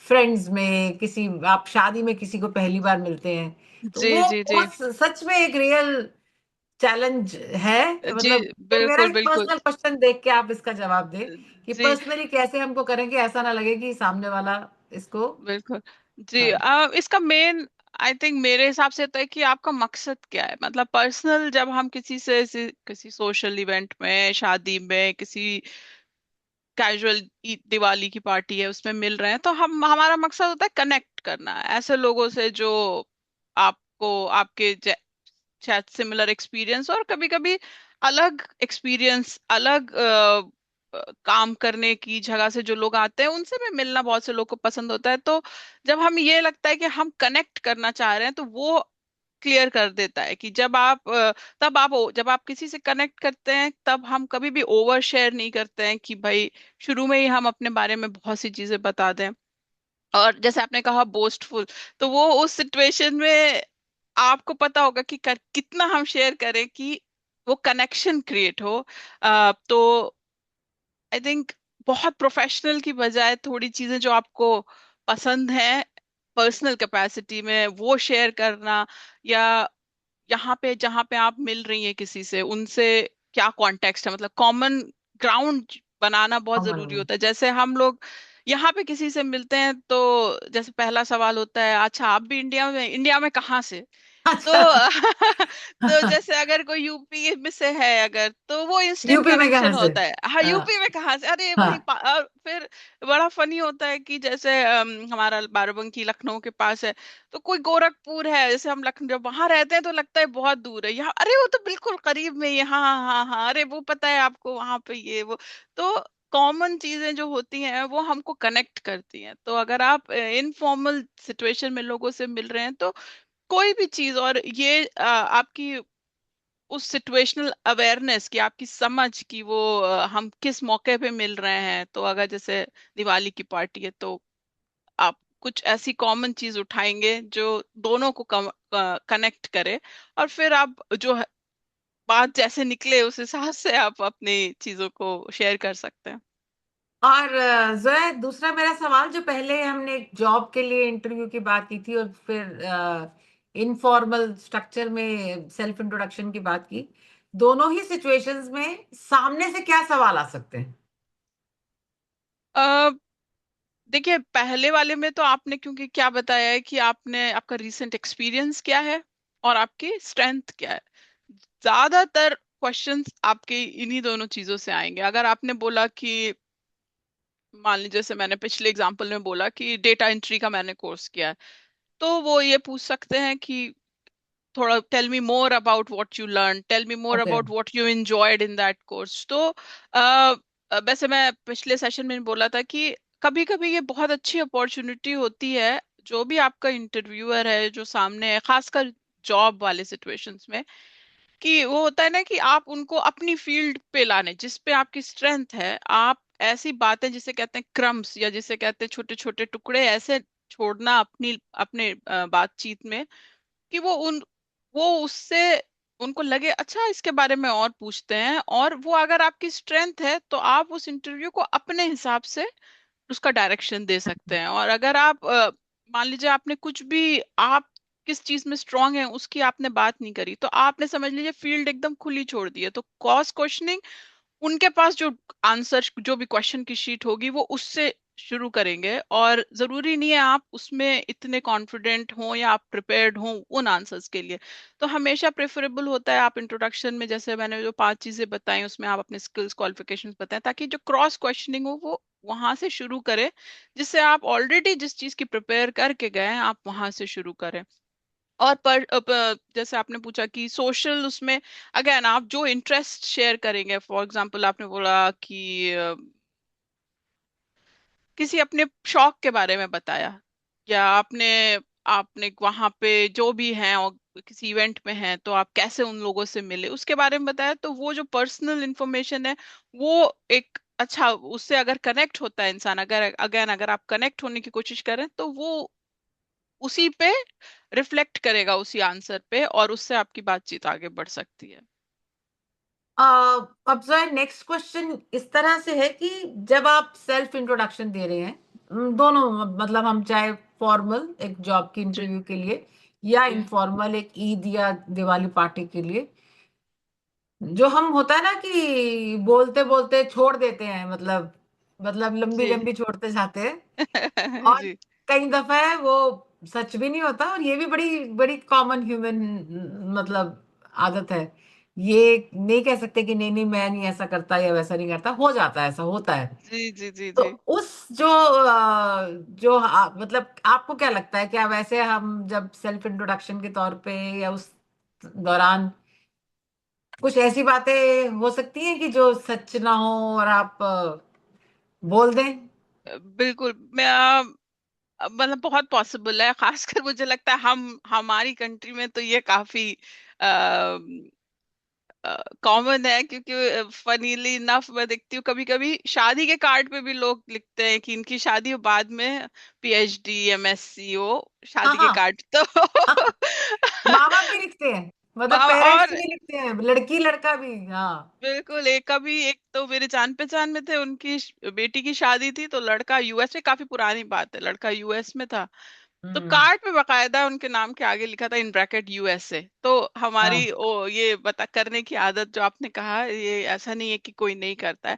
फ्रेंड्स में, किसी आप शादी में किसी को पहली बार मिलते हैं। तो जी। जी। वो जी। सच में एक रियल चैलेंज है। जी। मतलब तो मेरा बिल्कुल एक बिल्कुल। पर्सनल क्वेश्चन देख के आप इसका जवाब दें कि जी। पर्सनली कैसे हमको करें कि ऐसा ना लगे कि सामने वाला इसको। बिल्कुल। जी। हाँ। इसका मेन आई थिंक मेरे हिसाब से तो है कि आपका मकसद क्या है। मतलब पर्सनल, जब हम किसी से किसी सोशल इवेंट में, शादी में, किसी कैजुअल दिवाली की पार्टी है उसमें मिल रहे हैं, तो हम हमारा मकसद होता है कनेक्ट करना ऐसे लोगों से जो आपको आपके शायद सिमिलर एक्सपीरियंस, और कभी कभी अलग एक्सपीरियंस, अलग काम करने की जगह से जो लोग आते हैं उनसे भी मिलना बहुत से लोग को पसंद होता है। तो जब हम ये लगता है कि हम कनेक्ट करना चाह रहे हैं, तो वो क्लियर कर देता है कि जब आप तब आप जब आप किसी से कनेक्ट करते हैं, तब हम कभी भी ओवर शेयर नहीं करते हैं कि भाई शुरू में ही हम अपने बारे में बहुत सी चीजें बता दें। और जैसे आपने कहा बोस्टफुल, तो वो उस सिचुएशन में आपको पता होगा कि कितना हम शेयर करें कि वो कनेक्शन क्रिएट हो। तो आई थिंक बहुत प्रोफेशनल की बजाय थोड़ी चीजें जो आपको पसंद है पर्सनल कैपेसिटी में वो शेयर करना, या यहाँ पे जहाँ पे आप मिल रही हैं किसी से, उनसे क्या कॉन्टेक्स्ट है, मतलब कॉमन ग्राउंड बनाना बहुत जरूरी कॉमन। होता है। जैसे हम लोग यहाँ पे किसी से मिलते हैं तो जैसे पहला सवाल होता है, अच्छा आप भी इंडिया में कहाँ से। तो अच्छा। तो जैसे अगर कोई यूपी में से है अगर, तो वो इंस्टेंट यूपी में कहाँ कनेक्शन से? होता है, हाँ हाँ। यूपी में कहाँ से, अरे हाँ। वही और फिर बड़ा फनी होता है कि जैसे हमारा बाराबंकी लखनऊ के पास है, तो कोई गोरखपुर है, जैसे हम लखनऊ जब वहां रहते हैं तो लगता है बहुत दूर है, यहाँ अरे वो तो बिल्कुल करीब में ही है, हाँ हाँ हाँ हाँ, अरे वो पता है आपको वहां पे ये वो। तो कॉमन चीजें जो होती हैं वो हमको कनेक्ट करती हैं। तो अगर आप इनफॉर्मल सिचुएशन में लोगों से मिल रहे हैं, तो कोई भी चीज, और ये आपकी उस सिचुएशनल अवेयरनेस की, आपकी समझ कि वो हम किस मौके पे मिल रहे हैं। तो अगर जैसे दिवाली की पार्टी है, तो आप कुछ ऐसी कॉमन चीज उठाएंगे जो दोनों को कनेक्ट करे, और फिर आप जो बात जैसे निकले उस हिसाब से आप अपनी चीजों को शेयर कर सकते हैं। और जोया, दूसरा मेरा सवाल, जो पहले हमने जॉब के लिए इंटरव्यू की बात की थी, और फिर इनफॉर्मल स्ट्रक्चर में सेल्फ इंट्रोडक्शन की बात की, दोनों ही सिचुएशंस में सामने से क्या सवाल आ सकते हैं? अ, देखिए पहले वाले में तो आपने क्योंकि क्या बताया है कि आपने आपका रीसेंट एक्सपीरियंस क्या है और आपकी स्ट्रेंथ क्या है, ज्यादातर क्वेश्चंस आपके इन्हीं दोनों चीजों से आएंगे। अगर आपने बोला कि मान लीजिए जैसे मैंने पिछले एग्जांपल में बोला कि डेटा एंट्री का मैंने कोर्स किया है, तो वो ये पूछ सकते हैं कि थोड़ा tell me more about what you learn, tell me more okay. About what you enjoyed in that course. तो वैसे मैं पिछले सेशन में बोला था कि कभी कभी ये बहुत अच्छी अपॉर्चुनिटी होती है, जो भी आपका इंटरव्यूअर है जो सामने है, खासकर जॉब वाले सिचुएशंस में, कि वो होता है ना कि आप उनको अपनी फील्ड पे लाने, जिस पे आपकी स्ट्रेंथ है, आप ऐसी बातें जिसे कहते हैं क्रम्स, या जिसे कहते हैं छोटे छोटे टुकड़े ऐसे छोड़ना अपनी अपने बातचीत में, कि वो उससे उनको लगे अच्छा इसके बारे में और पूछते हैं, और वो अगर आपकी स्ट्रेंथ है तो आप उस इंटरव्यू को अपने हिसाब से उसका डायरेक्शन दे सकते हैं। और अगर आप मान लीजिए आपने कुछ भी, आप किस चीज में स्ट्रांग है उसकी आपने बात नहीं करी, तो आपने समझ लीजिए फील्ड एकदम खुली छोड़ दी है, तो क्रॉस क्वेश्चनिंग उनके पास जो आंसर, जो भी क्वेश्चन की शीट होगी वो उससे शुरू करेंगे, और जरूरी नहीं है आप उसमें इतने कॉन्फिडेंट हो या आप प्रिपेयर्ड हो उन आंसर्स के लिए। तो हमेशा प्रेफरेबल होता है आप इंट्रोडक्शन में, जैसे मैंने जो 5 चीजें बताई उसमें आप अपने स्किल्स क्वालिफिकेशंस बताएं, ताकि जो क्रॉस क्वेश्चनिंग हो वो वहां से शुरू करें, जिससे आप ऑलरेडी जिस चीज की प्रिपेयर करके गए हैं आप वहां से शुरू करें। और जैसे आपने पूछा कि सोशल, उसमें अगेन आप जो इंटरेस्ट शेयर करेंगे, फॉर एग्जांपल आपने बोला कि किसी अपने शौक के बारे में बताया, या आपने आपने वहां पे जो भी हैं और किसी इवेंट में हैं तो आप कैसे उन लोगों से मिले उसके बारे में बताया, तो वो जो पर्सनल इंफॉर्मेशन है वो एक अच्छा, उससे अगर कनेक्ट होता है इंसान, अगर अगेन अगर आप कनेक्ट होने की कोशिश करें तो वो उसी पे रिफ्लेक्ट करेगा, उसी आंसर पे, और उससे आपकी बातचीत आगे बढ़ सकती है। अब जो है नेक्स्ट क्वेश्चन इस तरह से है कि जब आप सेल्फ इंट्रोडक्शन दे रहे हैं, दोनों, मतलब हम चाहे फॉर्मल एक जॉब की जी इंटरव्यू के लिए या जी इनफॉर्मल एक ईद या दिवाली पार्टी के लिए, जो हम होता है ना कि बोलते बोलते छोड़ देते हैं, मतलब लंबी जी लंबी छोड़ते जाते हैं, और जी कई दफा है वो सच भी नहीं होता, और ये भी बड़ी बड़ी कॉमन ह्यूमन मतलब आदत है। ये नहीं कह सकते कि नहीं नहीं मैं नहीं ऐसा करता या वैसा नहीं करता, हो जाता है, ऐसा होता है। जी जी जी तो जी। उस जो मतलब आपको क्या लगता है, क्या वैसे हम जब सेल्फ इंट्रोडक्शन के तौर पे या उस दौरान कुछ ऐसी बातें हो सकती हैं कि जो सच ना हो और आप बोल दें? बिल्कुल, मैं मतलब बहुत पॉसिबल है, खासकर मुझे लगता है हम हमारी कंट्री में तो ये काफी कॉमन है, क्योंकि फनीली इनफ मैं देखती हूँ कभी कभी शादी के कार्ड पे भी लोग लिखते हैं कि इनकी शादी हो, बाद में पीएचडी एमएससी हो, हाँ शादी के हाँ कार्ड तो माँ बाप भी लिखते हैं, मतलब पेरेंट्स और भी लिखते हैं, लड़की लड़का भी, हाँ। बिल्कुल, एक कभी एक तो मेरे जान पहचान में थे, उनकी बेटी की शादी थी, तो लड़का यूएस में, काफी पुरानी बात है, लड़का यूएस में था, तो हम्म। कार्ड पे बकायदा उनके नाम के आगे लिखा था इन ब्रैकेट यूएसए। तो हमारी हाँ। ये बता करने की आदत जो आपने कहा, ये ऐसा नहीं है कि कोई नहीं करता है,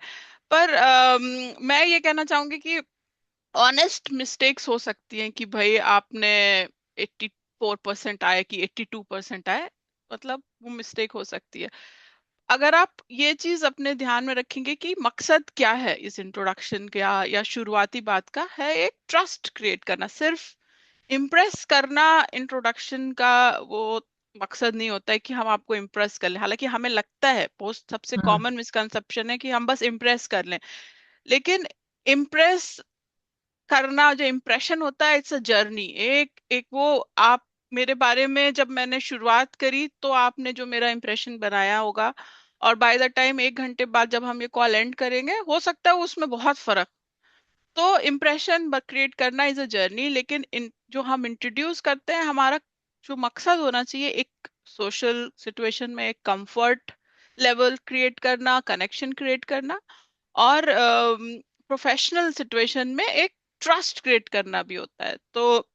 पर मैं ये कहना चाहूंगी कि ऑनेस्ट मिस्टेक्स हो सकती हैं, कि भाई आपने 84% आए कि 82% आए, मतलब वो मिस्टेक हो सकती है। अगर आप ये चीज अपने ध्यान में रखेंगे कि मकसद क्या है इस इंट्रोडक्शन का या शुरुआती बात का, है एक ट्रस्ट क्रिएट करना, सिर्फ इम्प्रेस करना। इंट्रोडक्शन का वो मकसद नहीं होता है कि हम आपको इम्प्रेस कर लें, हालांकि हमें लगता है, पोस्ट सबसे हम्म। कॉमन मिसकंसेप्शन है कि हम बस इम्प्रेस कर लें, लेकिन इम्प्रेस करना, जो इम्प्रेशन होता है, इट्स अ जर्नी। एक एक वो आप मेरे बारे में जब मैंने शुरुआत करी तो आपने जो मेरा इम्प्रेशन बनाया होगा, और बाय द टाइम 1 घंटे बाद जब हम ये कॉल एंड करेंगे, हो सकता है उसमें बहुत फर्क। तो इम्प्रेशन क्रिएट करना इज अ जर्नी, लेकिन जो हम इंट्रोड्यूस करते हैं, हमारा जो मकसद होना चाहिए, एक सोशल सिचुएशन में एक कंफर्ट लेवल क्रिएट करना, कनेक्शन क्रिएट करना, और प्रोफेशनल सिचुएशन में एक ट्रस्ट क्रिएट करना भी होता है। तो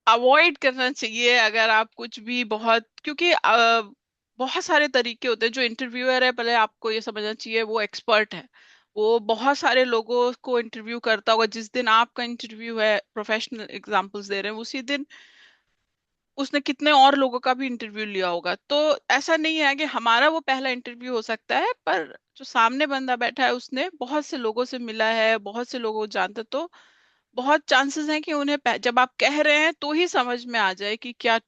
अवॉइड करना चाहिए अगर आप कुछ भी बहुत, क्योंकि बहुत सारे तरीके होते हैं। जो इंटरव्यूअर है, पहले आपको ये समझना चाहिए वो एक्सपर्ट है, वो बहुत सारे लोगों को इंटरव्यू करता होगा। जिस दिन आपका इंटरव्यू है, प्रोफेशनल एग्जांपल्स दे रहे हैं, उसी दिन उसने कितने और लोगों का भी इंटरव्यू लिया होगा। तो ऐसा नहीं है कि हमारा वो पहला इंटरव्यू हो सकता है, पर जो सामने बंदा बैठा है उसने बहुत से लोगों से मिला है, बहुत से लोगों को जानता है, तो बहुत चांसेस हैं कि उन्हें जब आप कह रहे हैं तो ही समझ में आ जाए कि क्या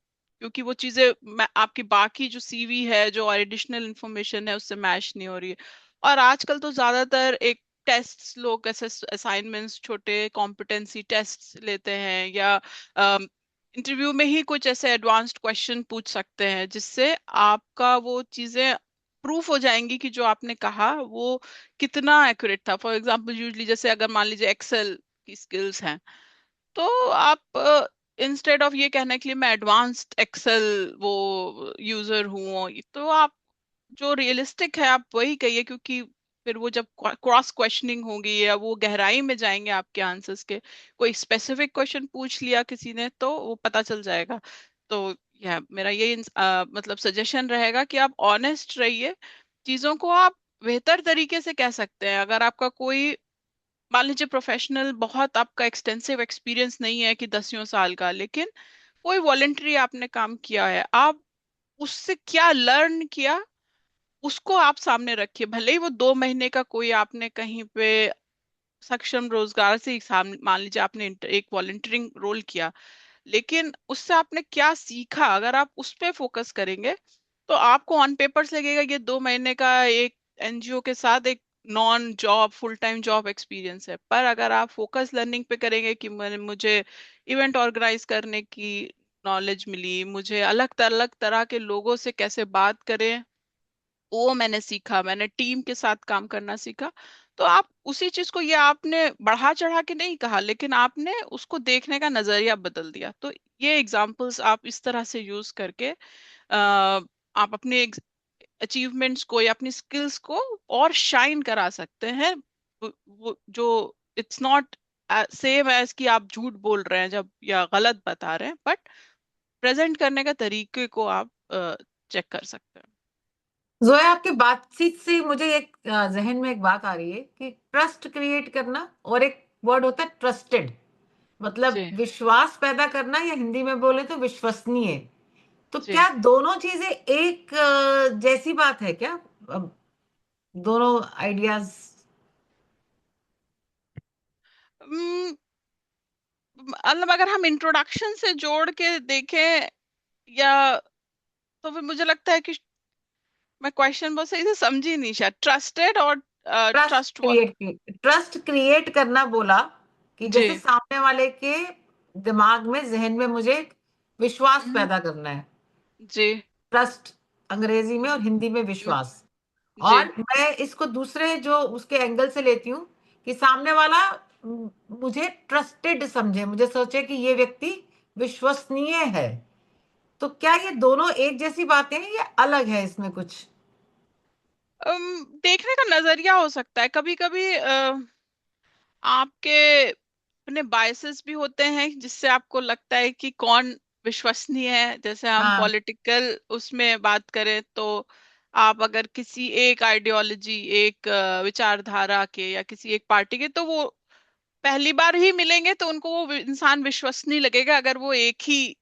क्योंकि वो चीजें आपकी बाकी जो सीवी है, जो एडिशनल इंफॉर्मेशन है, उससे मैच नहीं हो रही है। और आजकल तो ज्यादातर एक टेस्ट, लोग ऐसे असाइनमेंट्स, छोटे कॉम्पिटेंसी टेस्ट लेते हैं, या इंटरव्यू में ही कुछ ऐसे एडवांस्ड क्वेश्चन पूछ सकते हैं, जिससे आपका वो चीजें प्रूफ हो जाएंगी कि जो आपने कहा वो कितना एक्यूरेट था। फॉर एग्जांपल, यूजली जैसे अगर मान लीजिए एक्सेल की स्किल्स हैं, तो आप इंस्टेड ऑफ ये कहने के लिए मैं एडवांस्ड एक्सेल वो यूजर हूँ, तो आप जो रियलिस्टिक है आप वही कहिए, क्योंकि फिर वो जब क्रॉस क्वेश्चनिंग होगी या वो गहराई में जाएंगे आपके आंसर्स के, कोई स्पेसिफिक क्वेश्चन पूछ लिया किसी ने तो वो पता चल जाएगा। तो यह मेरा ये मतलब सजेशन रहेगा कि आप ऑनेस्ट रहिए, चीजों को आप बेहतर तरीके से कह सकते हैं। अगर आपका कोई, मान लीजिए प्रोफेशनल बहुत आपका एक्सटेंसिव एक्सपीरियंस नहीं है कि 10 साल का, लेकिन कोई वॉलेंटरी आपने काम किया है, आप उससे क्या लर्न किया उसको आप सामने रखिए। भले ही वो 2 महीने का कोई आपने कहीं पे सक्षम रोजगार से ही सामने, मान लीजिए आपने एक वॉलंटियरिंग रोल किया, लेकिन उससे आपने क्या सीखा, अगर आप उस पे फोकस करेंगे तो आपको ऑन पेपर्स लगेगा ये 2 महीने का एक एनजीओ के साथ एक non job full time job experience है। पर अगर आप फोकस लर्निंग पे करेंगे कि मुझे इवेंट ऑर्गेनाइज करने की नॉलेज मिली, मुझे अलग अलग तरह के लोगों से कैसे बात करें वो मैंने सीखा, मैंने टीम के साथ काम करना सीखा, तो आप उसी चीज को, ये आपने बढ़ा चढ़ा के नहीं कहा, लेकिन आपने उसको देखने का नजरिया बदल दिया। तो ये एग्जांपल्स आप इस तरह से यूज करके आप अपने अचीवमेंट्स को या अपनी स्किल्स को और शाइन करा सकते हैं। वो जो इट्स नॉट सेम एज कि आप झूठ बोल रहे हैं जब या गलत बता रहे हैं, बट प्रेजेंट करने का तरीके को आप चेक कर सकते हैं। जोया, आपकी बातचीत से मुझे एक जहन में एक बात आ रही है कि ट्रस्ट क्रिएट करना और एक वर्ड होता है ट्रस्टेड, मतलब जी विश्वास पैदा करना, या हिंदी में बोले तो विश्वसनीय। तो जी। क्या दोनों चीजें एक जैसी बात है क्या? अब दोनों आइडियाज। मतलब अगर हम इंट्रोडक्शन से जोड़ के देखें, या तो फिर मुझे लगता है कि मैं क्वेश्चन बहुत सही से समझी नहीं शायद। ट्रस्टेड और ट्रस्ट। ट्रस्ट क्रिएट करना बोला कि जी जैसे सामने वाले के दिमाग में, जहन में मुझे विश्वास हम्म, पैदा करना है। जी ट्रस्ट अंग्रेजी में और हिंदी में हम्म, विश्वास। जी। और मैं इसको दूसरे जो उसके एंगल से लेती हूँ कि सामने वाला मुझे ट्रस्टेड समझे, मुझे सोचे कि ये व्यक्ति विश्वसनीय है। तो क्या ये दोनों एक जैसी बातें हैं या अलग है इसमें कुछ? देखने का नजरिया हो सकता है। कभी कभी आपके अपने बायसेस भी होते हैं जिससे आपको लगता है कि कौन विश्वसनीय है। जैसे हम हाँ। पॉलिटिकल उसमें बात करें तो आप अगर किसी एक आइडियोलॉजी, एक विचारधारा के या किसी एक पार्टी के, तो वो पहली बार ही मिलेंगे तो उनको वो इंसान विश्वसनीय लगेगा अगर वो एक ही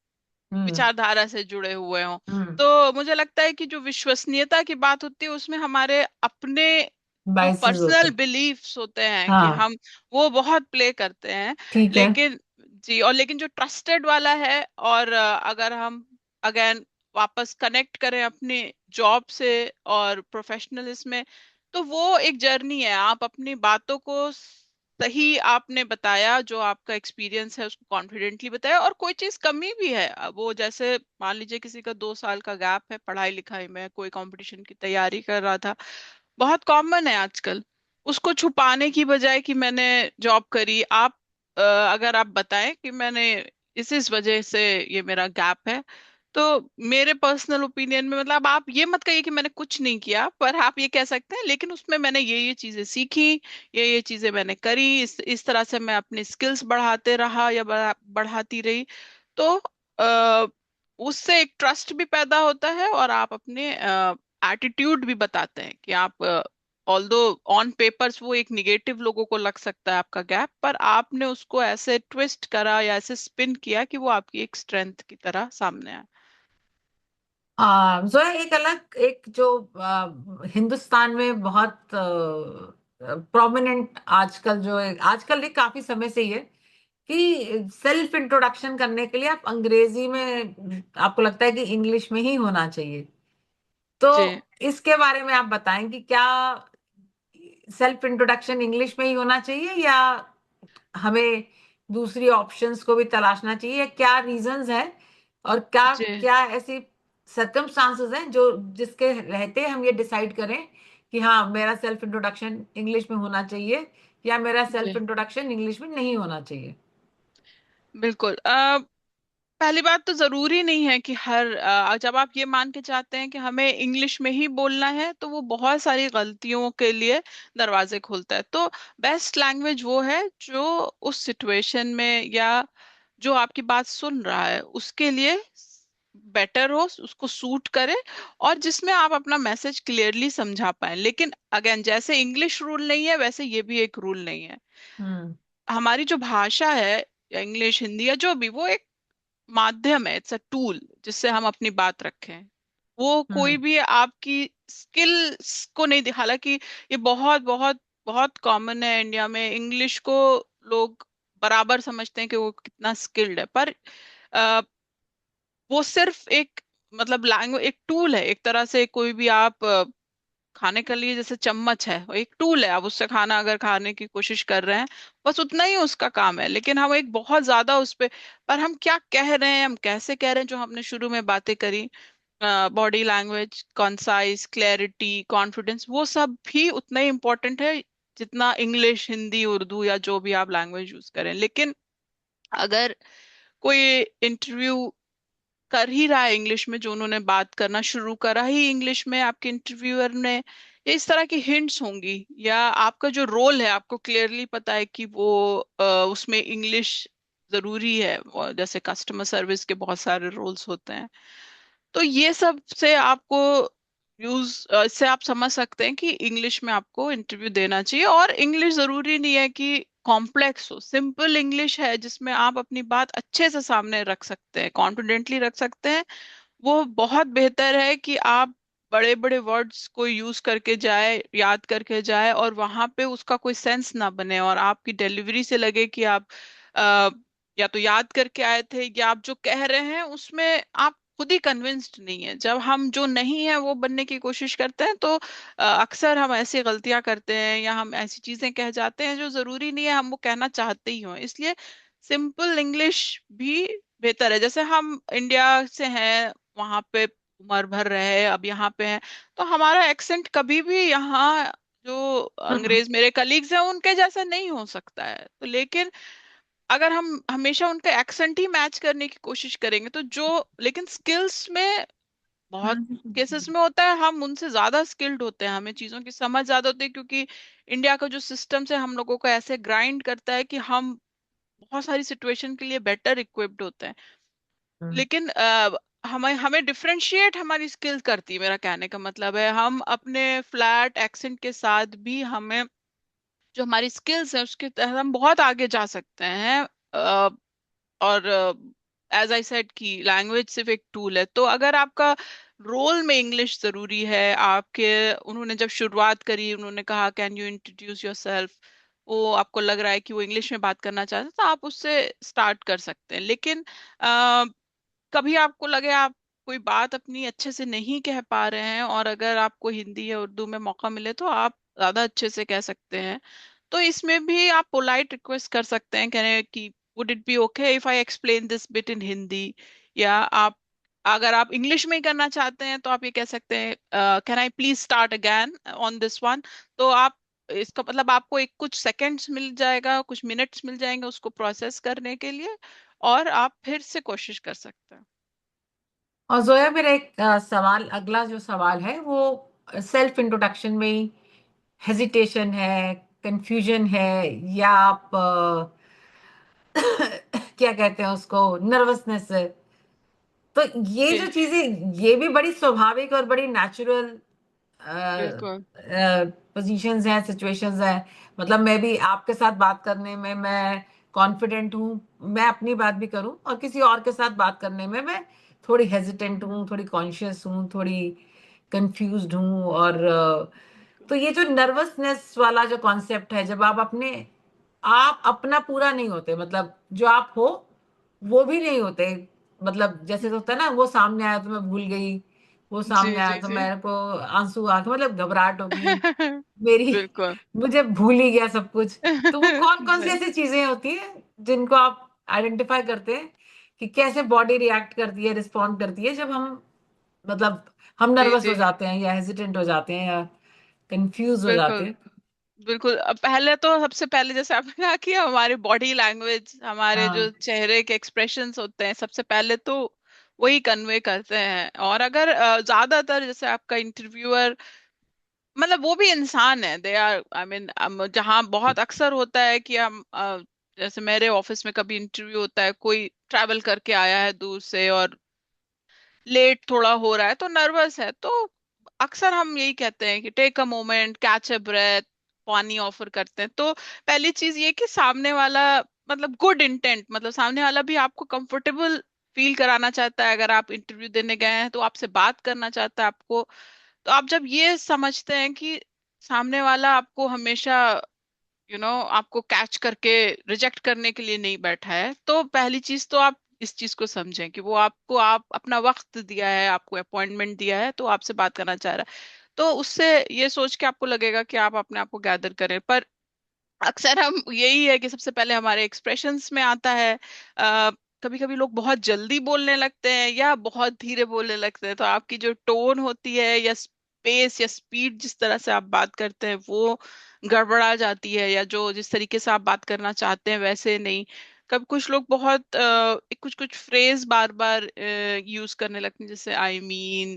हम्म। विचारधारा से जुड़े हुए हों। हम्म। तो मुझे लगता है कि जो विश्वसनीयता की बात होती है उसमें हमारे अपने जो बाइसेस होते पर्सनल हैं। बिलीफ्स होते हैं कि हाँ। हम वो बहुत प्ले करते हैं। ठीक है। लेकिन जी, और लेकिन जो ट्रस्टेड वाला है, और अगर हम अगेन वापस कनेक्ट करें अपने जॉब से और प्रोफेशनलिज्म में, तो वो एक जर्नी है। आप अपनी बातों को सही आपने बताया, जो आपका एक्सपीरियंस है उसको कॉन्फिडेंटली बताया, और कोई चीज कमी भी है वो, जैसे मान लीजिए किसी का 2 साल का गैप है पढ़ाई लिखाई में, कोई कंपटीशन की तैयारी कर रहा था, बहुत कॉमन है आजकल। उसको छुपाने की बजाय कि मैंने जॉब करी, आप अगर आप बताएं कि मैंने इस वजह से ये मेरा गैप है, तो मेरे पर्सनल ओपिनियन में, मतलब आप ये मत कहिए कि मैंने कुछ नहीं किया, पर आप ये कह सकते हैं लेकिन उसमें मैंने ये चीजें सीखी, ये चीजें मैंने करी, इस तरह से मैं अपनी स्किल्स बढ़ाते रहा या बढ़ाती रही। तो उससे एक ट्रस्ट भी पैदा होता है, और आप अपने एटीट्यूड भी बताते हैं कि आप, ऑल्दो ऑन पेपर्स वो एक निगेटिव लोगों को लग सकता है आपका गैप, पर आपने उसको ऐसे ट्विस्ट करा या ऐसे स्पिन किया कि वो आपकी एक स्ट्रेंथ की तरह सामने आए। जोया, एक अलग, एक जो हिंदुस्तान में बहुत प्रोमिनेंट आजकल, जो है आजकल नहीं, काफी समय से ही है कि सेल्फ इंट्रोडक्शन करने के लिए आप अंग्रेजी में, आपको लगता है कि इंग्लिश में ही होना चाहिए। तो जी इसके बारे में आप बताएं कि क्या सेल्फ इंट्रोडक्शन इंग्लिश में ही होना चाहिए, या हमें दूसरी ऑप्शंस को भी तलाशना चाहिए, क्या रीजंस है और क्या जी क्या ऐसी सर्कमस्टांसेस हैं जो जिसके रहते हम ये डिसाइड करें कि हाँ मेरा सेल्फ इंट्रोडक्शन इंग्लिश में होना चाहिए या मेरा सेल्फ जी इंट्रोडक्शन इंग्लिश में नहीं होना चाहिए। बिल्कुल। पहली बात तो जरूरी नहीं है कि हर जब आप ये मान के चाहते हैं कि हमें इंग्लिश में ही बोलना है तो वो बहुत सारी गलतियों के लिए दरवाजे खोलता है। तो बेस्ट लैंग्वेज वो है जो उस सिचुएशन में या जो आपकी बात सुन रहा है उसके लिए बेटर हो, उसको सूट करे, और जिसमें आप अपना मैसेज क्लियरली समझा पाए। लेकिन अगेन, जैसे इंग्लिश रूल नहीं है वैसे ये भी एक रूल नहीं है। हम्म। हमारी जो भाषा है, या इंग्लिश हिंदी या जो भी, वो एक माध्यम है, इट्स अ टूल जिससे हम अपनी बात रखें। वो कोई हम्म। भी आपकी स्किल्स को नहीं दिखा। हालांकि ये बहुत बहुत बहुत कॉमन है इंडिया में, इंग्लिश को लोग बराबर समझते हैं कि वो कितना स्किल्ड है, पर अ, वो सिर्फ एक, मतलब लैंग्वेज एक टूल है एक तरह से। कोई भी आप खाने के लिए जैसे चम्मच है, वो एक टूल है, आप उससे खाना अगर खाने की कोशिश कर रहे हैं, बस उतना ही उसका काम है। लेकिन हम एक बहुत ज्यादा उस पे, पर हम क्या कह रहे हैं, हम कैसे कह रहे हैं, जो हमने शुरू में बातें करी, body language, concise, clarity, confidence, वो सब भी उतना ही इम्पोर्टेंट है जितना इंग्लिश, हिंदी, उर्दू या जो भी आप लैंग्वेज यूज करें। लेकिन अगर कोई इंटरव्यू कर ही रहा है इंग्लिश में, जो उन्होंने बात करना शुरू करा ही इंग्लिश में, आपके इंटरव्यूअर ने, या इस तरह की हिंट्स होंगी, या आपका जो रोल है आपको क्लियरली पता है कि वो उसमें इंग्लिश जरूरी है, और जैसे कस्टमर सर्विस के बहुत सारे रोल्स होते हैं, तो ये सब से आपको यूज इससे आप समझ सकते हैं कि इंग्लिश में आपको इंटरव्यू देना चाहिए। और इंग्लिश जरूरी नहीं है कि कॉम्प्लेक्स हो, सिंपल इंग्लिश है जिसमें आप अपनी बात अच्छे से सामने रख सकते हैं, कॉन्फिडेंटली रख सकते हैं, वो बहुत बेहतर है कि आप बड़े बड़े वर्ड्स को यूज करके जाए, याद करके जाए, और वहां पे उसका कोई सेंस ना बने, और आपकी डिलीवरी से लगे कि आप अ, या तो याद करके आए थे, या आप जो कह रहे हैं उसमें आप खुद ही कन्विंस्ड नहीं है। जब हम जो नहीं है वो बनने की कोशिश करते हैं तो अक्सर हम ऐसी गलतियां करते हैं, या हम ऐसी चीजें कह जाते हैं जो जरूरी नहीं है हम वो कहना चाहते ही हों। इसलिए सिंपल इंग्लिश भी बेहतर है। जैसे हम इंडिया से हैं, वहां पे उम्र भर रहे, अब यहाँ पे हैं, तो हमारा एक्सेंट कभी भी यहाँ जो हम्म। अंग्रेज मेरे कलीग्स हैं उनके जैसा नहीं हो सकता है। तो लेकिन अगर हम हमेशा उनका एक्सेंट ही मैच करने की कोशिश करेंगे तो जो, लेकिन स्किल्स में बहुत केसेस में होता है हम उनसे ज्यादा स्किल्ड होते हैं, हमें चीजों की समझ ज्यादा होती है, क्योंकि इंडिया का जो सिस्टम से हम लोगों को ऐसे ग्राइंड करता है कि हम बहुत सारी सिचुएशन के लिए बेटर इक्विप्ड होते हैं। हम्म। लेकिन हमें हमें डिफरेंशिएट हमारी स्किल करती है, मेरा कहने का मतलब है हम अपने फ्लैट एक्सेंट के साथ भी हमें जो हमारी स्किल्स है उसके तहत हम बहुत आगे जा सकते हैं। और एज आई सेड कि लैंग्वेज सिर्फ एक टूल है। तो अगर आपका रोल में इंग्लिश जरूरी है, आपके उन्होंने जब शुरुआत करी उन्होंने कहा कैन यू इंट्रोड्यूस योरसेल्फ, वो आपको लग रहा है कि वो इंग्लिश में बात करना चाहते हैं, तो आप उससे स्टार्ट कर सकते हैं। लेकिन कभी आपको लगे आप कोई बात अपनी अच्छे से नहीं कह पा रहे हैं, और अगर आपको हिंदी या उर्दू में मौका मिले तो आप ज्यादा अच्छे से कह सकते हैं, तो इसमें भी आप पोलाइट रिक्वेस्ट कर सकते हैं, कहने कि would it be okay if I explain this bit इन हिंदी। या आप, अगर आप इंग्लिश में ही करना चाहते हैं तो आप ये कह सकते हैं can I please start again on this one. तो आप, इसका मतलब आपको एक कुछ सेकंड्स मिल जाएगा, कुछ मिनट्स मिल जाएंगे उसको प्रोसेस करने के लिए, और आप फिर से कोशिश कर सकते हैं। और जोया, मेरा एक सवाल, अगला जो सवाल है वो सेल्फ इंट्रोडक्शन में हेजिटेशन है, कंफ्यूजन है, या आप क्या कहते हैं उसको, नर्वसनेस है। तो ये जो जी चीजें, ये भी बड़ी स्वाभाविक और बड़ी नेचुरल बिल्कुल। पोजीशंस हैं, सिचुएशंस हैं। मतलब मैं भी आपके साथ बात करने में मैं कॉन्फिडेंट हूँ, मैं अपनी बात भी करूँ, और किसी और के साथ बात करने में मैं थोड़ी हेजिटेंट हूँ, थोड़ी कॉन्शियस हूँ, थोड़ी कंफ्यूज्ड हूँ। और तो ये जो नर्वसनेस वाला जो कॉन्सेप्ट है, जब आप अपने आप अपना पूरा नहीं होते, मतलब जो आप हो वो भी नहीं होते। मतलब जैसे तो होता है ना, वो सामने आया तो मैं भूल गई, वो जी सामने आया जी तो जी। मेरे को आंसू आ गए, मतलब घबराहट होगी मेरी, बिल्कुल। मुझे भूल ही गया सब कुछ। तो वो कौन कौन सी जी ऐसी चीजें होती हैं जिनको आप आइडेंटिफाई करते हैं कि कैसे बॉडी रिएक्ट करती है, रिस्पॉन्ड करती है जब हम, मतलब हम जी नर्वस हो जी। जाते हैं या हेजिटेंट हो जाते हैं या कंफ्यूज हो जाते बिल्कुल हैं? बिल्कुल। अब पहले तो सबसे पहले जैसे आपने कहा कि हमारी बॉडी लैंग्वेज, हमारे जो हाँ चेहरे के एक्सप्रेशंस होते हैं, सबसे पहले तो वही कन्वे करते हैं। और अगर ज्यादातर जैसे आपका इंटरव्यूअर, मतलब वो भी इंसान है, दे आर आई मीन, जहाँ बहुत अक्सर होता है कि हम जैसे मेरे ऑफिस में कभी इंटरव्यू होता है, कोई ट्रैवल करके आया है दूर से और लेट थोड़ा हो रहा है तो नर्वस है, तो अक्सर हम यही कहते हैं कि take a moment, catch a breath, पानी ऑफर करते हैं। तो पहली चीज ये कि सामने वाला, मतलब गुड इंटेंट, मतलब सामने वाला भी आपको कंफर्टेबल फील कराना चाहता है। अगर आप इंटरव्यू देने गए हैं तो आपसे बात करना चाहता है आपको। तो आप जब ये समझते हैं कि सामने वाला आपको हमेशा आपको कैच करके रिजेक्ट करने के लिए नहीं बैठा है, तो पहली चीज तो आप इस चीज को समझें कि वो आपको, आप अपना वक्त दिया है, आपको अपॉइंटमेंट दिया है, तो आपसे बात करना चाह रहा है। तो उससे ये सोच के आपको लगेगा कि आप अपने आप को गैदर करें। पर अक्सर हम यही है कि सबसे पहले हमारे एक्सप्रेशंस में आता है। कभी कभी लोग बहुत जल्दी बोलने लगते हैं या बहुत धीरे बोलने लगते हैं, तो आपकी जो टोन होती है या स्पेस या स्पीड, जिस तरह से आप बात करते हैं, वो गड़बड़ा जाती है, या जो जिस तरीके से आप बात करना चाहते हैं वैसे नहीं। कभी कुछ लोग बहुत कुछ कुछ फ्रेज बार बार यूज करने लगते हैं, जैसे आई मीन,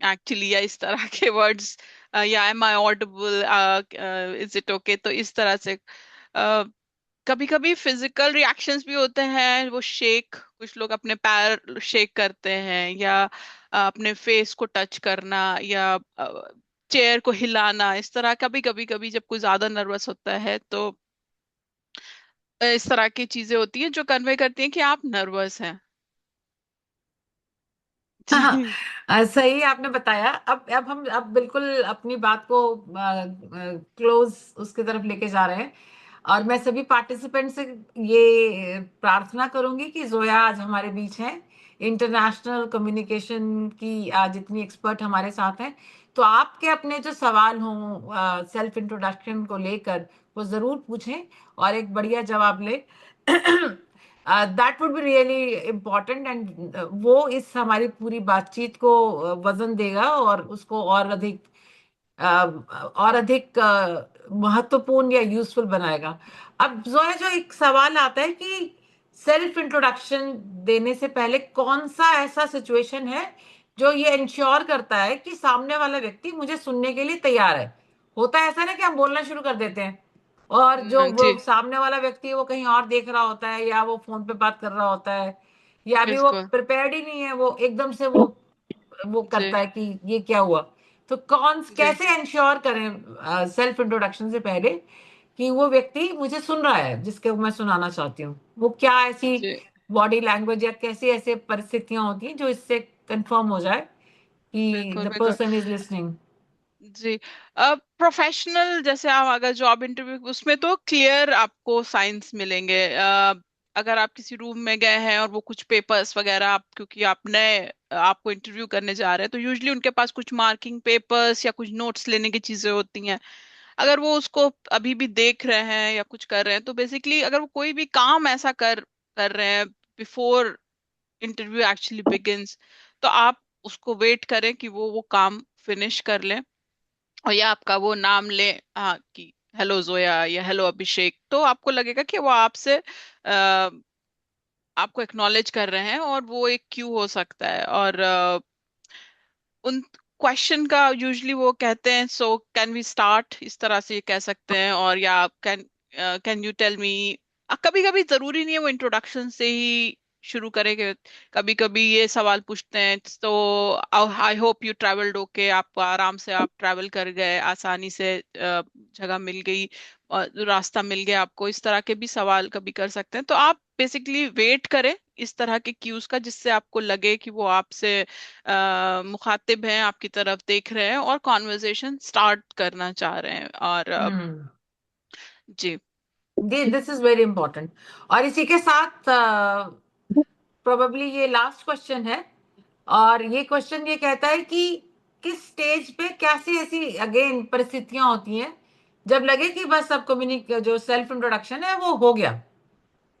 एक्चुअली, या इस तरह के वर्ड्स, या am I audible, is it okay, तो इस तरह से। कभी कभी फिजिकल रिएक्शंस भी होते हैं, वो शेक, कुछ लोग अपने पैर शेक करते हैं, या अपने फेस को टच करना, या चेयर को हिलाना, इस तरह। कभी कभी कभी जब कोई ज्यादा नर्वस होता है तो इस तरह की चीजें होती हैं जो कन्वे करती हैं कि आप नर्वस हैं। हाँ, जी सही आपने बताया। अब हम अब बिल्कुल अपनी बात को क्लोज उसकी तरफ लेके जा रहे हैं, और मैं सभी पार्टिसिपेंट से ये प्रार्थना करूंगी कि जोया आज हमारे बीच हैं, इंटरनेशनल कम्युनिकेशन की आज इतनी एक्सपर्ट हमारे साथ हैं। तो आपके अपने जो सवाल हों सेल्फ इंट्रोडक्शन को लेकर, वो जरूर पूछें और एक बढ़िया जवाब लें। That would be really important, and वो इस हमारी पूरी बातचीत को वजन देगा और उसको अ, और अधिक महत्वपूर्ण या यूजफुल बनाएगा। अब जोया, जो एक सवाल आता है कि सेल्फ इंट्रोडक्शन देने से पहले कौन सा ऐसा सिचुएशन है जो ये इंश्योर करता है कि सामने वाला व्यक्ति मुझे सुनने के लिए तैयार है? होता है ऐसा ना कि हम बोलना शुरू कर देते हैं और जो वो जी। सामने वाला व्यक्ति है वो कहीं और देख रहा होता है, या वो फोन पे बात कर रहा होता है, या अभी वो बिल्कुल। प्रिपेयर्ड ही नहीं है, वो एकदम से वो जी करता है कि ये क्या हुआ। तो कौन जी कैसे इंश्योर करें सेल्फ इंट्रोडक्शन से पहले कि वो व्यक्ति मुझे सुन रहा है जिसके मैं सुनाना चाहती हूँ? वो क्या ऐसी जी। बॉडी लैंग्वेज या कैसी ऐसे परिस्थितियां होती हैं जो इससे कंफर्म हो जाए कि बिल्कुल द बिल्कुल। Person is listening? जी। प्रोफेशनल जैसे आप अगर जॉब इंटरव्यू, उसमें तो क्लियर आपको साइंस मिलेंगे। अगर आप किसी रूम में गए हैं और वो कुछ पेपर्स वगैरह, आप क्योंकि आप नए, आपको इंटरव्यू करने जा रहे हैं, तो यूजुअली उनके पास कुछ मार्किंग पेपर्स या कुछ नोट्स लेने की चीजें होती हैं। अगर वो उसको अभी भी देख रहे हैं या कुछ कर रहे हैं, तो बेसिकली अगर वो कोई भी काम ऐसा कर कर रहे हैं बिफोर इंटरव्यू एक्चुअली बिगिंस, तो आप उसको वेट करें कि वो काम फिनिश कर लें, और या आपका वो नाम ले, हाँ, कि हेलो जोया या हेलो अभिषेक, तो आपको लगेगा कि वो आपसे आपको एक्नॉलेज कर रहे हैं, और वो एक क्यू हो सकता है। और उन क्वेश्चन का यूजुअली वो कहते हैं, सो कैन वी स्टार्ट, इस तरह से कह सकते हैं। और या कैन यू टेल मी, कभी कभी जरूरी नहीं है वो इंट्रोडक्शन से ही शुरू करेंगे। कभी कभी ये सवाल पूछते हैं, तो I hope you travelled okay, आप आराम से आप ट्रैवल कर गए, आसानी से जगह मिल गई, रास्ता मिल गया आपको, इस तरह के भी सवाल कभी कर सकते हैं। तो आप बेसिकली वेट करें इस तरह के क्यूज का, जिससे आपको लगे कि वो आपसे मुखातिब हैं, आपकी तरफ देख रहे हैं और कॉन्वर्जेशन स्टार्ट करना चाह रहे हैं। और हम्म। जी। This is very important. और इसी के साथ प्रोबेबली ये लास्ट क्वेश्चन है, और ये क्वेश्चन ये कहता है कि किस स्टेज पे कैसी ऐसी अगेन परिस्थितियां होती हैं जब लगे कि बस अब कम्युनिक जो सेल्फ इंट्रोडक्शन है वो हो गया,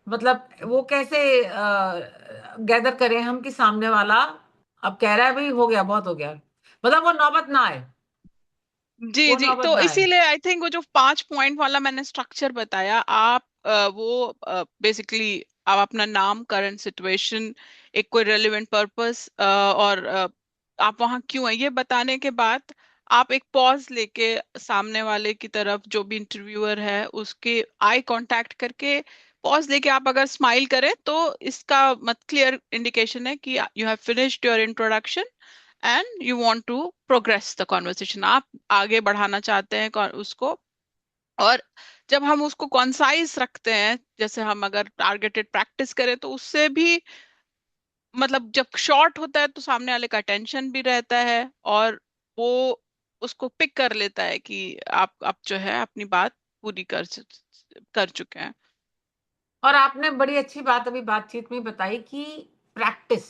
मतलब वो कैसे गैदर करें हम कि सामने वाला अब कह रहा है भाई हो गया, बहुत हो गया, मतलब वो नौबत ना आए, जी वो जी, नौबत तो ना आए। इसीलिए आई थिंक वो जो 5 पॉइंट वाला मैंने स्ट्रक्चर बताया, आप वो बेसिकली आप अपना नाम, करंट सिचुएशन, एक कोई रेलिवेंट पर्पस, और आप वहाँ क्यों है ये बताने के बाद आप एक पॉज लेके सामने वाले की तरफ, जो भी इंटरव्यूअर है उसके आई कांटेक्ट करके पॉज लेके आप अगर स्माइल करें तो इसका मत क्लियर इंडिकेशन है कि you have finished your introduction and you want to progress the conversation, आप आगे बढ़ाना चाहते हैं उसको। और जब हम उसको कॉन्साइज रखते हैं, जैसे हम अगर टारगेटेड प्रैक्टिस करें तो उससे भी, मतलब जब शॉर्ट होता है तो सामने वाले का अटेंशन भी रहता है, और वो उसको पिक कर लेता है कि आप जो है अपनी बात पूरी कर चुके हैं। और आपने बड़ी अच्छी बात अभी बातचीत में बताई कि प्रैक्टिस,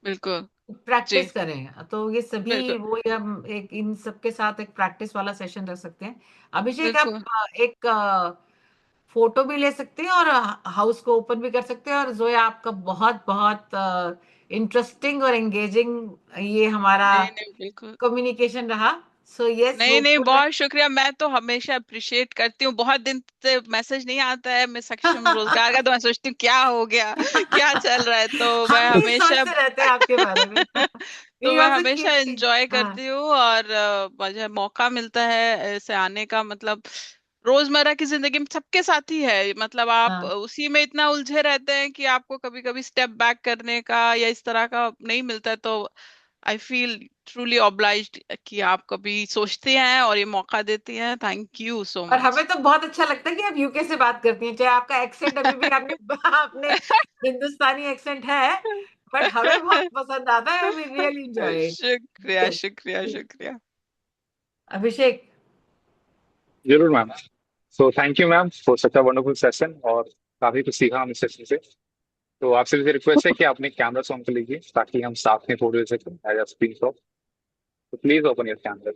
बिल्कुल। जी प्रैक्टिस करें, तो ये सभी बिल्कुल वो हम एक इन सबके साथ एक प्रैक्टिस वाला सेशन रख सकते हैं। अभिषेक आप बिल्कुल। एक फोटो भी ले सकते हैं और हाउस को ओपन भी कर सकते हैं। और जोया आपका बहुत बहुत इंटरेस्टिंग और एंगेजिंग ये हमारा नहीं नहीं बिल्कुल। कम्युनिकेशन रहा। सो यस, नहीं नहीं, होपफुल बहुत शुक्रिया, मैं तो हमेशा अप्रिशिएट करती हूँ। बहुत दिन से मैसेज नहीं आता है मैं सक्षम रोजगार का, तो मैं सोचती हूँ क्या हो गया, क्या चल रहा है, तो मैं हम भी हमेशा सोचते रहते हैं आपके बारे में। तो ये मैं also हमेशा keep- एंजॉय हाँ करती हूँ, और मुझे मौका मिलता है ऐसे आने का, मतलब रोजमर्रा की जिंदगी में सबके साथ ही है, मतलब आप हाँ। उसी में इतना उलझे रहते हैं कि आपको कभी कभी स्टेप बैक करने का या इस तरह का नहीं मिलता है, तो आई फील ट्रूली ऑब्लाइज्ड कि आप कभी सोचते हैं और ये मौका देती हैं। थैंक यू सो और हमें मच। तो बहुत अच्छा लगता है कि आप यूके से बात करती हैं, चाहे आपका एक्सेंट अभी भी आपने आपने हिंदुस्तानी एक्सेंट है, बट हमें बहुत पसंद आता है, वी रियली एंजॉय शुक्रिया इट। शुक्रिया शुक्रिया। अभिषेक, जरूर ma'am. So thank you ma'am for such a wonderful session, और काफी कुछ सीखा हम इस सेशन से। तो आपसे भी रिक्वेस्ट है कि आप अपने कैमरा ऑन कर लीजिए ताकि हम साथ में फोटो ले सकें एज अ स्क्रीन शॉट। तो प्लीज ओपन योर कैमरा।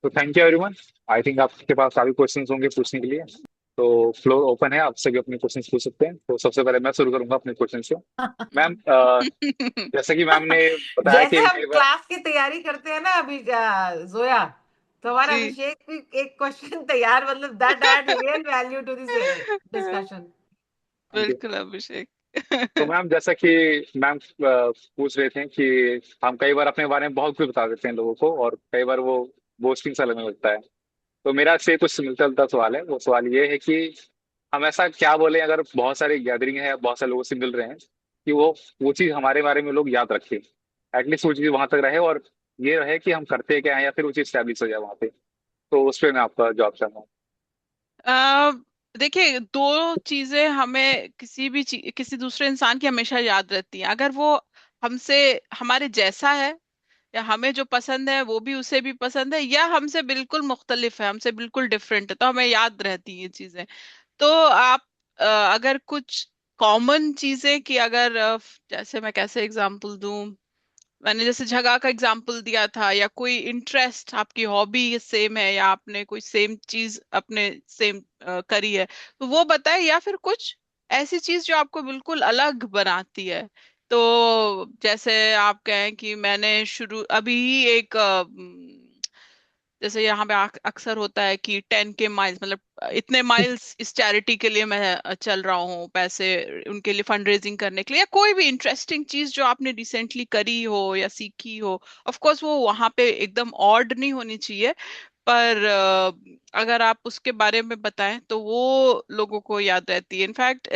तो thank you everyone. I think आपके पास काफी क्वेश्चंस होंगे पूछने के लिए, तो फ्लोर ओपन है, आप सभी अपने क्वेश्चंस पूछ सकते हैं। तो सबसे पहले मैं शुरू करूंगा अपने क्वेश्चन से। मैम, जैसे कि मैम ने बताया जैसे कि हम कई बार। क्लास की तैयारी करते हैं ना अभी जोया, तो हमारा जी अभिषेक भी एक क्वेश्चन तैयार, मतलब that add real value to this discussion. Thank you. बिल्कुल अभिषेक। तो मैम, जैसा कि मैम पूछ रहे थे कि हम कई बार अपने बारे में बहुत कुछ बता देते हैं लोगों को, और कई बार वो बोस्टिंग सा लगने लगता है। तो मेरा से कुछ मिलता जुलता सवाल है। वो सवाल ये है कि हम ऐसा क्या बोले अगर बहुत सारी गैदरिंग है, बहुत सारे लोगों से मिल रहे हैं, कि वो चीज हमारे बारे में लोग याद रखें, एटलीस्ट वो चीज वहां तक रहे, और ये रहे कि हम करते क्या है, या फिर वो चीज स्टैब्लिश हो जाए वहां पे। तो उस पर मैं आपका जवाब चाहता हूँ। अ, देखिए, दो चीजें हमें किसी दूसरे इंसान की हमेशा याद रहती हैं। अगर वो हमसे हमारे जैसा है, या हमें जो पसंद है वो भी उसे भी पसंद है, या हमसे बिल्कुल मुख्तलिफ है, हमसे बिल्कुल डिफरेंट है, तो हमें याद रहती हैं ये चीजें। तो आप अगर कुछ कॉमन चीजें कि अगर जैसे मैं कैसे एग्जांपल दूं, मैंने जैसे जगह का एग्जांपल दिया था, या कोई इंटरेस्ट, आपकी हॉबी सेम है, या आपने कोई सेम चीज अपने सेम करी है, तो वो बताए, या फिर कुछ ऐसी चीज जो आपको बिल्कुल अलग बनाती है। तो जैसे आप कहें कि मैंने शुरू अभी ही एक जैसे यहाँ पे अक्सर होता है कि 10K माइल्स, मतलब इतने माइल्स इस चैरिटी के लिए मैं चल रहा हूँ, पैसे उनके लिए फंड रेजिंग करने के लिए, या कोई भी इंटरेस्टिंग चीज जो आपने रिसेंटली करी हो या सीखी हो। ऑफ कोर्स वो वहां पे एकदम ऑड नहीं होनी चाहिए, पर अगर आप उसके बारे में बताएं तो वो लोगों को याद रहती है। इनफैक्ट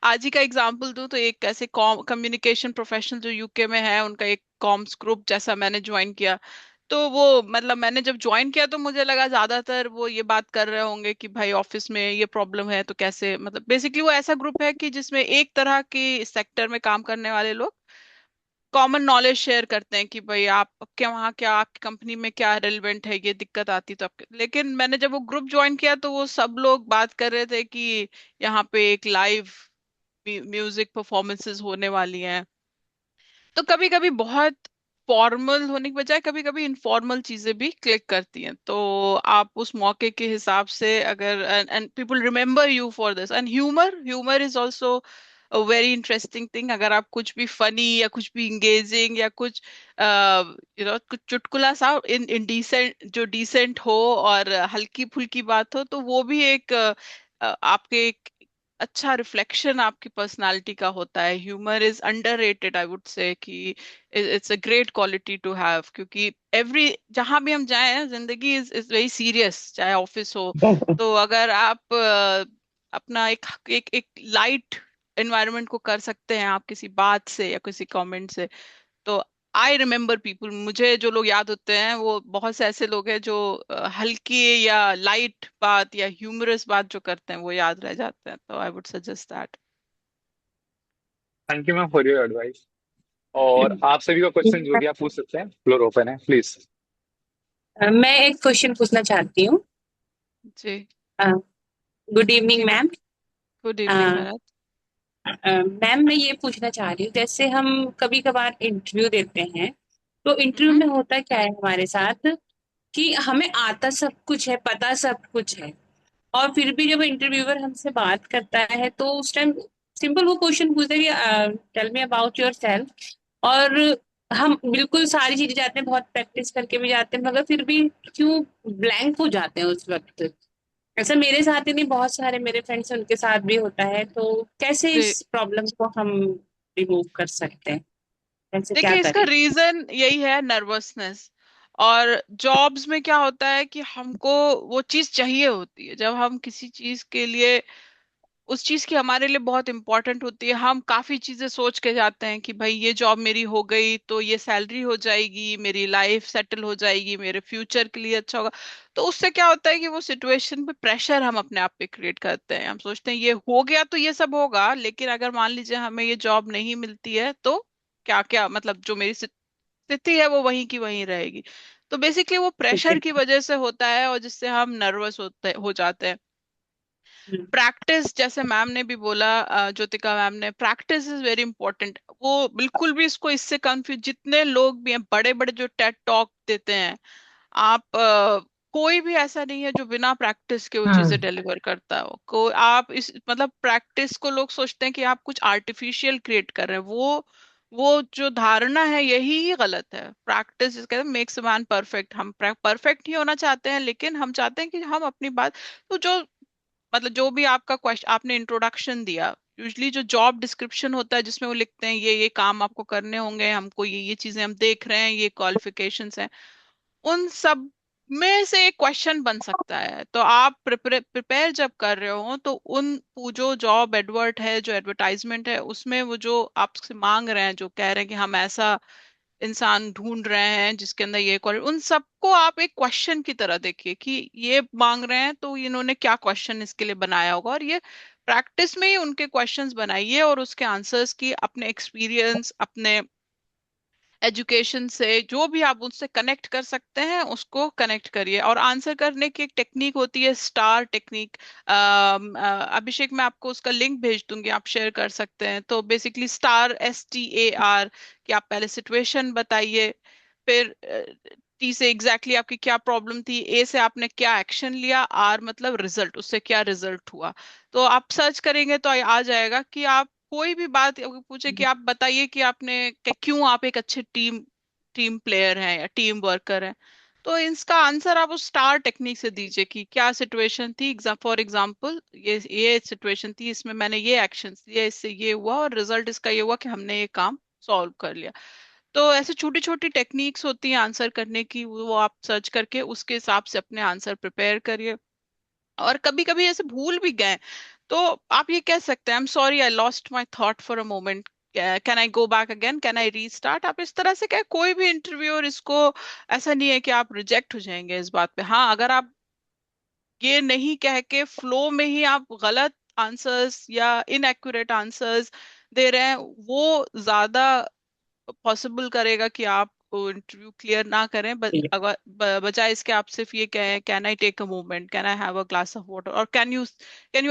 आज ही का एग्जांपल दूं तो एक ऐसे कम्युनिकेशन प्रोफेशनल जो यूके में है, उनका एक कॉम्स ग्रुप जैसा मैंने ज्वाइन किया। तो वो, मतलब मैंने जब ज्वाइन किया तो मुझे लगा ज्यादातर वो ये बात कर रहे होंगे कि भाई ऑफिस में ये प्रॉब्लम है तो कैसे, मतलब बेसिकली वो ऐसा ग्रुप है कि जिसमें एक तरह की सेक्टर में काम करने वाले लोग कॉमन नॉलेज शेयर करते हैं कि भाई आप क्या वहाँ क्या आपकी कंपनी में क्या रेलिवेंट है, ये दिक्कत आती तो आपके। लेकिन मैंने जब वो ग्रुप ज्वाइन किया तो वो सब लोग बात कर रहे थे कि यहाँ पे एक लाइव म्यूजिक परफॉर्मेंसेस होने वाली हैं। तो कभी कभी बहुत फॉर्मल होने की बजाय कभी कभी इनफॉर्मल चीजें भी क्लिक करती हैं। तो आप उस मौके के हिसाब से अगर and people remember you for this, and humour humour is also a very interesting thing. अगर आप कुछ भी फनी या कुछ भी इंगेजिंग या कुछ कुछ चुटकुला सा इन इंडिसेंट जो डिसेंट हो और हल्की फुल्की बात हो, तो वो भी एक आपके एक अच्छा रिफ्लेक्शन आपकी पर्सनालिटी का होता है। Humour is underrated, I would say कि it's a great quality to have, क्योंकि एवरी जहां भी हम जाएं जिंदगी इज वेरी सीरियस, चाहे ऑफिस हो। तो अगर आप अपना एक लाइट एनवायरनमेंट को कर सकते हैं आप किसी बात से या किसी कमेंट से, तो आई रिमेम्बर पीपल। मुझे जो लोग याद होते हैं वो बहुत से ऐसे लोग हैं जो हल्की या लाइट बात या ह्यूमरस बात जो करते हैं वो याद रह जाते हैं। तो I would suggest that. Thank you ma'am for your advice. और आप सभी का क्वेश्चन जो भी आप पूछ सकते हैं, फ्लोर ओपन है प्लीज। मैं एक क्वेश्चन पूछना चाहती हूँ। जी। Good evening ma'am. Good evening ma'am. Ma'am मैं ये पूछना चाह रही हूँ, जैसे हम कभी कभार इंटरव्यू देते हैं, तो इंटरव्यू हम्म। में होता क्या है हमारे साथ कि हमें आता सब कुछ है, पता सब कुछ है, और फिर भी जब इंटरव्यूअर हमसे बात करता है तो उस टाइम सिंपल वो क्वेश्चन पूछते हैं कि tell me about yourself, और हम बिल्कुल सारी चीजें जाते हैं, बहुत प्रैक्टिस करके भी जाते हैं, मगर फिर भी क्यों ब्लैंक हो जाते हैं उस वक्त। ऐसा मेरे साथ ही नहीं, बहुत सारे मेरे फ्रेंड्स हैं उनके साथ भी होता है। तो कैसे जी, इस प्रॉब्लम को हम रिमूव कर सकते हैं, कैसे क्या देखिए इसका करें? रीजन यही है, नर्वसनेस। और जॉब्स में क्या होता है कि हमको वो चीज चाहिए होती है। जब हम किसी चीज के लिए उस चीज की हमारे लिए बहुत इंपॉर्टेंट होती है, हम काफी चीजें सोच के जाते हैं कि भाई ये जॉब मेरी हो गई तो ये सैलरी हो जाएगी, मेरी लाइफ सेटल हो जाएगी, मेरे फ्यूचर के लिए अच्छा होगा। तो उससे क्या होता है कि वो सिचुएशन पे प्रेशर हम अपने आप पे क्रिएट करते हैं। हम सोचते हैं ये हो गया तो ये सब होगा, लेकिन अगर मान लीजिए हमें ये जॉब नहीं मिलती है तो क्या क्या मतलब जो मेरी स्थिति है वो वहीं की वहीं रहेगी। तो बेसिकली वो ठीक है। प्रेशर की वजह से होता है और जिससे हम नर्वस होते हो जाते हैं। हम्म, प्रैक्टिस, जैसे मैम ने भी बोला, ज्योतिका मैम ने, प्रैक्टिस इज वेरी इंपॉर्टेंट। वो बिल्कुल भी इसको इससे कंफ्यूज, जितने लोग भी हैं बड़े बड़े जो टेड टॉक देते हैं, आप कोई भी ऐसा नहीं है जो बिना प्रैक्टिस के वो चीजें डिलीवर करता हो। को आप इस मतलब प्रैक्टिस को लोग सोचते हैं कि आप कुछ आर्टिफिशियल क्रिएट कर रहे हैं। वो जो धारणा है यही ही गलत है। प्रैक्टिस कहते हैं मेक्स अ मैन परफेक्ट। हम परफेक्ट ही होना चाहते हैं, लेकिन हम चाहते हैं कि हम अपनी बात, तो जो मतलब जो भी आपका क्वेश्चन आपने इंट्रोडक्शन दिया, यूजली जो जॉब डिस्क्रिप्शन होता है जिसमें वो लिखते हैं ये काम आपको करने होंगे, हमको ये चीजें हम देख रहे हैं, ये क्वालिफिकेशंस हैं, उन सब में से एक क्वेश्चन बन सकता है। तो आप प्रिपेयर जब कर रहे हो तो उन वो जो जॉब एडवर्ट है, जो एडवर्टाइजमेंट है, उसमें वो जो आपसे मांग रहे हैं, जो कह रहे हैं कि हम ऐसा इंसान ढूंढ रहे हैं जिसके अंदर ये क्वालिटी, उन सबको आप एक क्वेश्चन की तरह देखिए कि ये मांग रहे हैं तो इन्होंने क्या क्वेश्चन इसके लिए बनाया होगा, और ये प्रैक्टिस में ही उनके क्वेश्चंस बनाइए और उसके आंसर्स की अपने एक्सपीरियंस, अपने एजुकेशन से जो भी आप उनसे कनेक्ट कर सकते हैं उसको कनेक्ट करिए। और आंसर करने की एक टेक्निक होती है, स्टार टेक्निक। अभिषेक, मैं आपको उसका लिंक भेज दूंगी, आप शेयर कर सकते हैं। तो बेसिकली स्टार, STAR, कि आप पहले सिचुएशन बताइए, फिर T से एग्जैक्टली आपकी क्या प्रॉब्लम थी, A से आपने क्या एक्शन लिया, R मतलब रिजल्ट, उससे क्या रिजल्ट हुआ। तो आप सर्च करेंगे तो आ जाएगा कि आप कोई भी बात अगर पूछे कि आप बताइए कि आपने क्यों आप एक अच्छे टीम टीम प्लेयर हैं या टीम वर्कर हैं, तो इसका आंसर आप उस स्टार टेक्निक से दीजिए कि क्या सिचुएशन थी। फॉर एग्जांपल ये सिचुएशन थी, इसमें मैंने ये एक्शन लिए, इससे ये हुआ और रिजल्ट इसका ये हुआ कि हमने ये काम सॉल्व कर लिया। तो ऐसे छोटी छोटी टेक्निक्स होती हैं आंसर करने की, वो आप सर्च करके उसके हिसाब से अपने आंसर प्रिपेयर करिए। और कभी कभी ऐसे भूल भी गए तो आप ये कह सकते हैं, I am sorry I lost my thought for a moment, can I go back again, can I restart. आप इस तरह से कहे, कोई भी इंटरव्यूअर इसको, ऐसा नहीं है कि आप रिजेक्ट हो जाएंगे इस बात पे। हाँ, अगर आप ये नहीं कह के फ्लो में ही आप गलत आंसर्स या इनएक्यूरेट आंसर्स दे रहे हैं, वो ज्यादा पॉसिबल करेगा कि आप इंटरव्यू क्लियर ना करें, अगर बजाय इसके आप सिर्फ ये कहें can I take a moment, can I have a glass of water, और can you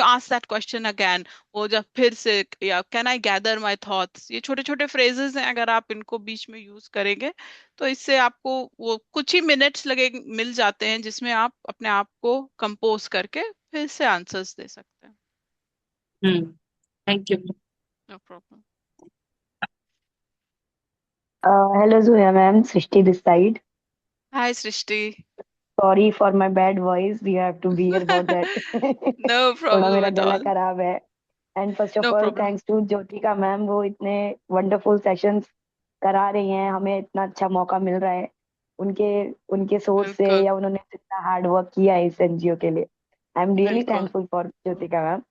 ask that question again, वो जब फिर से, या can I gather my thoughts, ये छोटे छोटे फ्रेजेस हैं, अगर आप इनको बीच में यूज करेंगे तो इससे आपको वो कुछ ही मिनट्स लगे मिल जाते हैं जिसमें आप अपने आप को कंपोज करके फिर से आंसर्स दे सकते हैं। Thank you. No problem. Hello Zoya ma'am, Srishti this side. Hi Srishti. Sorry for my bad voice. You have to bear about that. No थोड़ा प्रॉब्लम मेरा एट गला ऑल। खराब है. And first of no all, problem. thanks to Jyotika ma'am, वो इतने wonderful sessions करा रही हैं, हमें इतना अच्छा मौका मिल रहा है उनके उनके सोच से, बिल्कुल या उन्होंने जितना हार्ड वर्क किया है इस एनजीओ के लिए. आई एम रियली बिल्कुल। Thankful for Jyotika ma'am.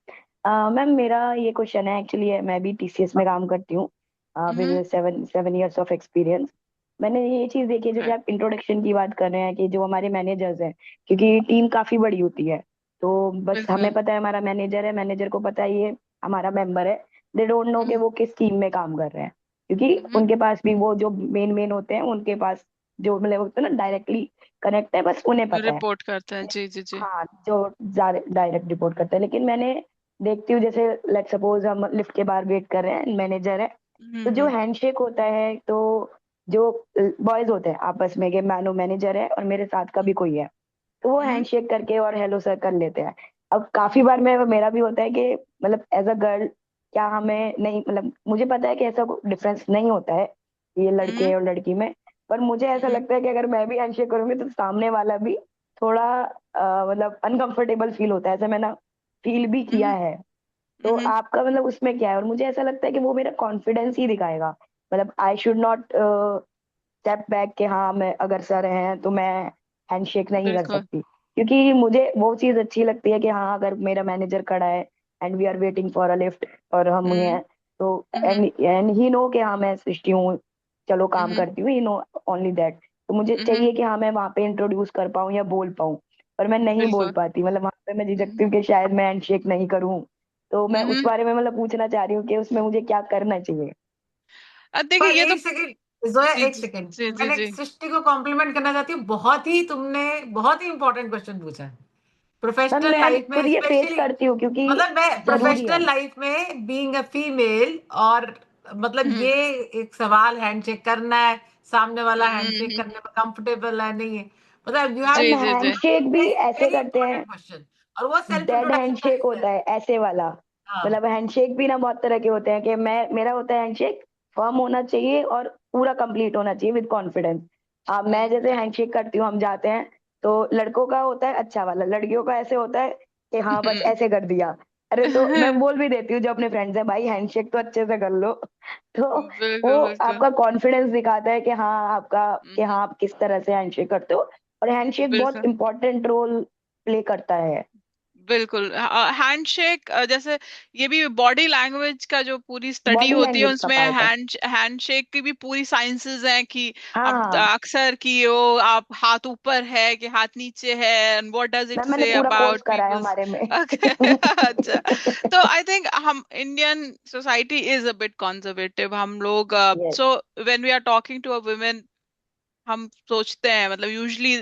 Ma'am मेरा ये क्वेश्चन है, एक्चुअली मैं भी टीसीएस में काम करती हूँ हम्म। With 7 years of experience. मैंने ये चीज देखी है, जैसे आप इंट्रोडक्शन की बात कर रहे हैं कि जो हमारे मैनेजर्स हैं, क्योंकि टीम काफी बड़ी होती है, तो बस हमें बिल्कुल। पता है हमारा मैनेजर है, मैनेजर को पता है ये हमारा मेंबर है. दे डोंट नो कि हम्म। वो किस टीम में काम कर रहे हैं, क्योंकि हम्म। उनके पास भी वो जो मेन मेन होते हैं, उनके पास जो मतलब होता है ना डायरेक्टली कनेक्ट है, बस उन्हें पता है. रिपोर्ट करते हैं, जी जी जी। हाँ, जो डायरेक्ट रिपोर्ट करते हैं. लेकिन मैंने देखती हूँ, जैसे लेट सपोज हम लिफ्ट के बाहर वेट कर रहे हैं, मैनेजर है, तो जो हम्म। हैंडशेक होता है, तो जो बॉयज होते हैं आपस में, कि मानो मैनेजर है और मेरे साथ का भी कोई है, तो वो हम्म। हैंडशेक करके और हेलो सर कर लेते हैं. अब काफी बार मैं मेरा भी होता है कि मतलब एज अ गर्ल, क्या हमें नहीं, मतलब मुझे पता है कि ऐसा डिफरेंस नहीं होता है ये हम्म। लड़के और लड़की में, पर मुझे ऐसा हम्म। लगता है कि अगर मैं भी हैंडशेक करूंगी तो सामने वाला भी थोड़ा मतलब अनकंफर्टेबल फील होता है, ऐसा मैंने फील भी किया हम्म। है. तो हम्म। आपका मतलब उसमें क्या है? और मुझे ऐसा लगता है कि वो मेरा कॉन्फिडेंस ही दिखाएगा. मतलब I should not step back कि हाँ, मैं अगर सर हैं तो मैं हैंडशेक नहीं कर बिल्कुल। सकती, क्योंकि मुझे वो चीज अच्छी लगती है कि हाँ, अगर मेरा मैनेजर खड़ा है and we are waiting for a lift और हम हम्म। हैं, तो हम्म। एंड ही नो कि हाँ, मैं सृष्टि हूँ, चलो काम हम्म। करती हूँ, ही नो ओनली दैट. तो मुझे हम्म। चाहिए कि हाँ, मैं वहां पे इंट्रोड्यूस कर पाऊँ या बोल पाऊँ, पर मैं नहीं बोल बिल्कुल। पाती. मतलब वहां पे मैं झिझकती हम्म। हूँ कि शायद मैं हैंडशेक नहीं करूँ. तो मैं उस हम्म। बारे में मतलब पूछना चाह रही हूँ कि उसमें मुझे क्या करना चाहिए. देखिए पर ये तो, एक सेकंड जोया, जी एक जी सेकंड, जी जी मैंने जी। सृष्टि को कॉम्प्लीमेंट करना चाहती हूँ. तुमने बहुत ही इंपॉर्टेंट क्वेश्चन पूछा है मैम प्रोफेशनल मैं लाइफ में खुद ये फेस स्पेशली. करती हूँ, क्योंकि मतलब मैं जरूरी है. प्रोफेशनल लाइफ में बीइंग अ फीमेल, और मतलब हम्म। ये एक सवाल, हैंडशेक करना है, सामने वाला हैंडशेक हम्म। करने में कंफर्टेबल है नहीं है, मतलब यू हैव जी मैम टू, जी जी। हैंडशेक भी वेरी ऐसे वेरी करते हैं, इंपॉर्टेंट क्वेश्चन. और वो सेल्फ डेड इंट्रोडक्शन का हैंडशेक हिस्सा होता है. है ऐसे वाला. हाँ. मतलब हैंडशेक भी ना बहुत तरह के होते हैं, कि मैं मेरा होता है हैंडशेक फर्म होना चाहिए और पूरा कंप्लीट होना चाहिए विद कॉन्फिडेंस. मैं जैसे हैंडशेक करती हूँ, हम जाते हैं, तो लड़कों का होता है अच्छा वाला, लड़कियों का ऐसे होता है कि हाँ, बस ऐसे कर दिया. अरे तो मैं बोल भी देती हूँ जो अपने फ्रेंड्स हैं, भाई हैंडशेक तो अच्छे से कर लो. तो वो बिल्कुल बिल्कुल। आपका कॉन्फिडेंस दिखाता है कि हाँ, आपका, कि हम्म। हाँ, आप किस तरह से हैंडशेक करते हो. और हैंडशेक बहुत बिल्कुल इंपॉर्टेंट रोल प्ले करता है. बिल्कुल। हैंडशेक, जैसे ये भी बॉडी लैंग्वेज का जो पूरी स्टडी बॉडी होती है लैंग्वेज का उसमें पार्ट है. हैंडशेक की भी पूरी साइंसेस हैं कि हाँ अब हाँ. अक्सर कि वो आप हाथ ऊपर है कि हाथ नीचे है, and what does it ma'am मैंने से पूरा कोर्स अबाउट करा है पीपल्स। हमारे में. अच्छा। तो आई थिंक हम Indian society is a bit conservative, हम लोग, yes. So when we are talking to a women, हम सोचते हैं, मतलब usually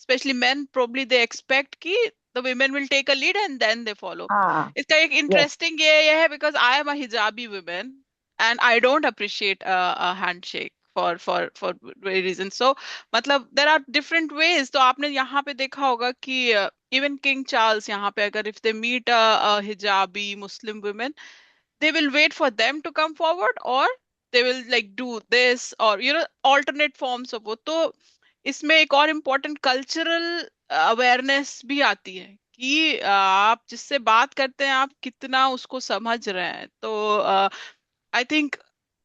specially men probably they expect कि the women will take a lead and then they follow. हाँ. इसका एक यस. इंटरेस्टिंग ये है because I am a hijabi woman and I don't appreciate a handshake for very reasons. So मतलब there are different ways. तो आपने यहाँ पे देखा होगा कि even King Charles यहाँ पे अगर if they meet a hijabi Muslim women, they will wait for them to come forward, or they will like do this, or alternate forms of वो. तो इसमें एक और इम्पोर्टेंट कल्चरल अवेयरनेस भी आती है कि आप जिससे बात करते हैं आप कितना उसको समझ रहे हैं. तो आई थिंक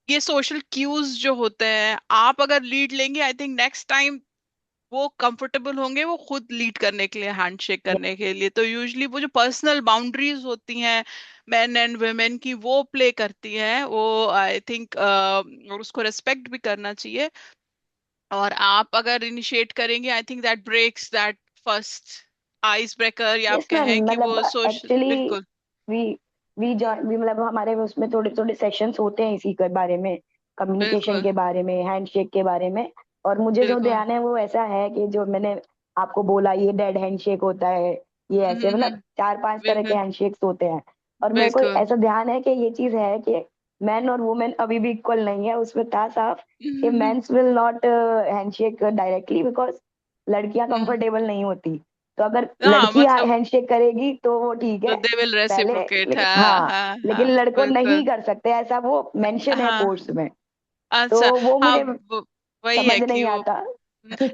ये सोशल क्यूज जो होते हैं, आप अगर लीड लेंगे, आई थिंक नेक्स्ट टाइम वो कंफर्टेबल होंगे वो खुद लीड करने के लिए, हैंडशेक करने के लिए. तो यूजुअली वो जो पर्सनल बाउंड्रीज होती हैं मेन एंड वुमेन की, वो प्ले करती हैं, वो आई थिंक, और उसको रेस्पेक्ट भी करना चाहिए. और आप अगर इनिशिएट करेंगे, I think that breaks that first ice breaker, या आप यस मैम. कहें कि मतलब वो सोशल. एक्चुअली बिल्कुल. वी वी जॉइन, वी मतलब हमारे उसमें थोड़े थोड़े सेशंस होते हैं इसी के बारे में, कम्युनिकेशन बिल्कुल के बारे में, हैंडशेक के बारे में। और मुझे जो बिल्कुल। ध्यान है वो ऐसा है कि जो मैंने आपको बोला, ये डेड हैंडशेक होता है, ये ऐसे मतलब 4-5 तरह के बिल्कुल हैंडशेक्स होते हैं। और मेरे को बिल्कुल। ऐसा ध्यान है कि ये चीज है कि मैन और वुमेन अभी भी इक्वल नहीं है। उसमें था साफ कि mens will not handshake directly because लड़कियां कंफर्टेबल नहीं होती। तो अगर हाँ लड़की मतलब हैंडशेक करेगी तो वो ठीक तो है दे विल पहले, रेसिप्रोकेट। लेकिन हाँ हाँ, हाँ लेकिन हाँ लड़कों बिल्कुल। नहीं कर सकते ऐसा, वो मेंशन है हाँ कोर्स में। तो अच्छा। वो हाँ मुझे वही समझ है कि नहीं वो आता।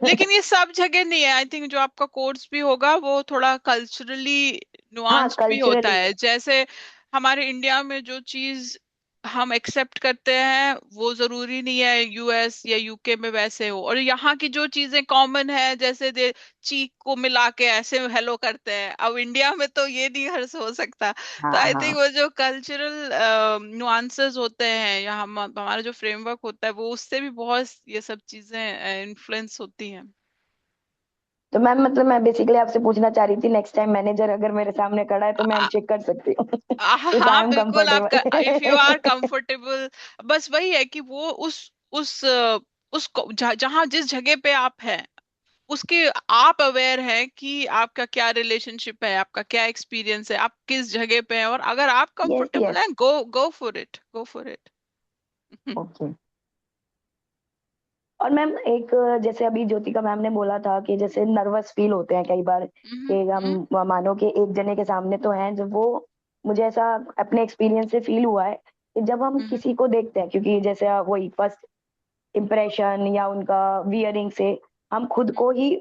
लेकिन ये सब जगह नहीं है। आई थिंक जो आपका कोर्स भी होगा वो थोड़ा कल्चरली हाँ, नुआंस्ड भी होता कल्चरली। है। जैसे हमारे इंडिया में जो चीज हम एक्सेप्ट करते हैं वो जरूरी नहीं है यूएस या यूके में वैसे हो। और यहाँ की जो चीजें कॉमन है, जैसे दे चीक को मिला के ऐसे हेलो करते हैं, अब इंडिया में तो ये नहीं हर से हो सकता। तो हाँ आई थिंक हाँ। वो जो कल्चरल नुआंसेस होते हैं या हमारा जो फ्रेमवर्क होता है वो उससे भी बहुत ये सब चीजें इन्फ्लुएंस होती हैं। तो मैम मतलब मैं बेसिकली आपसे पूछना चाह रही थी, नेक्स्ट टाइम मैनेजर अगर मेरे सामने खड़ा है तो मैं हैंडशेक कर सकती हूँ इफ आई हाँ एम बिल्कुल आपका if you are comfortable. Comfortable. बस वही है कि वो उस जहाँ जिस जगह पे आप हैं उसके आप अवेयर हैं कि आपका क्या रिलेशनशिप है, आपका क्या एक्सपीरियंस है, आप किस जगह पे हैं। और अगर आप यस कंफर्टेबल यस। हैं go go for it, go for it. Okay. और मैम एक जैसे अभी ज्योतिका मैम ने बोला था कि जैसे नर्वस फील होते हैं कई बार कि हम मानो कि एक जने के सामने तो हैं, जब वो, मुझे ऐसा अपने एक्सपीरियंस से फील हुआ है कि जब हम किसी को देखते हैं, क्योंकि जैसे वही फर्स्ट इम्प्रेशन या उनका वियरिंग से हम खुद को ही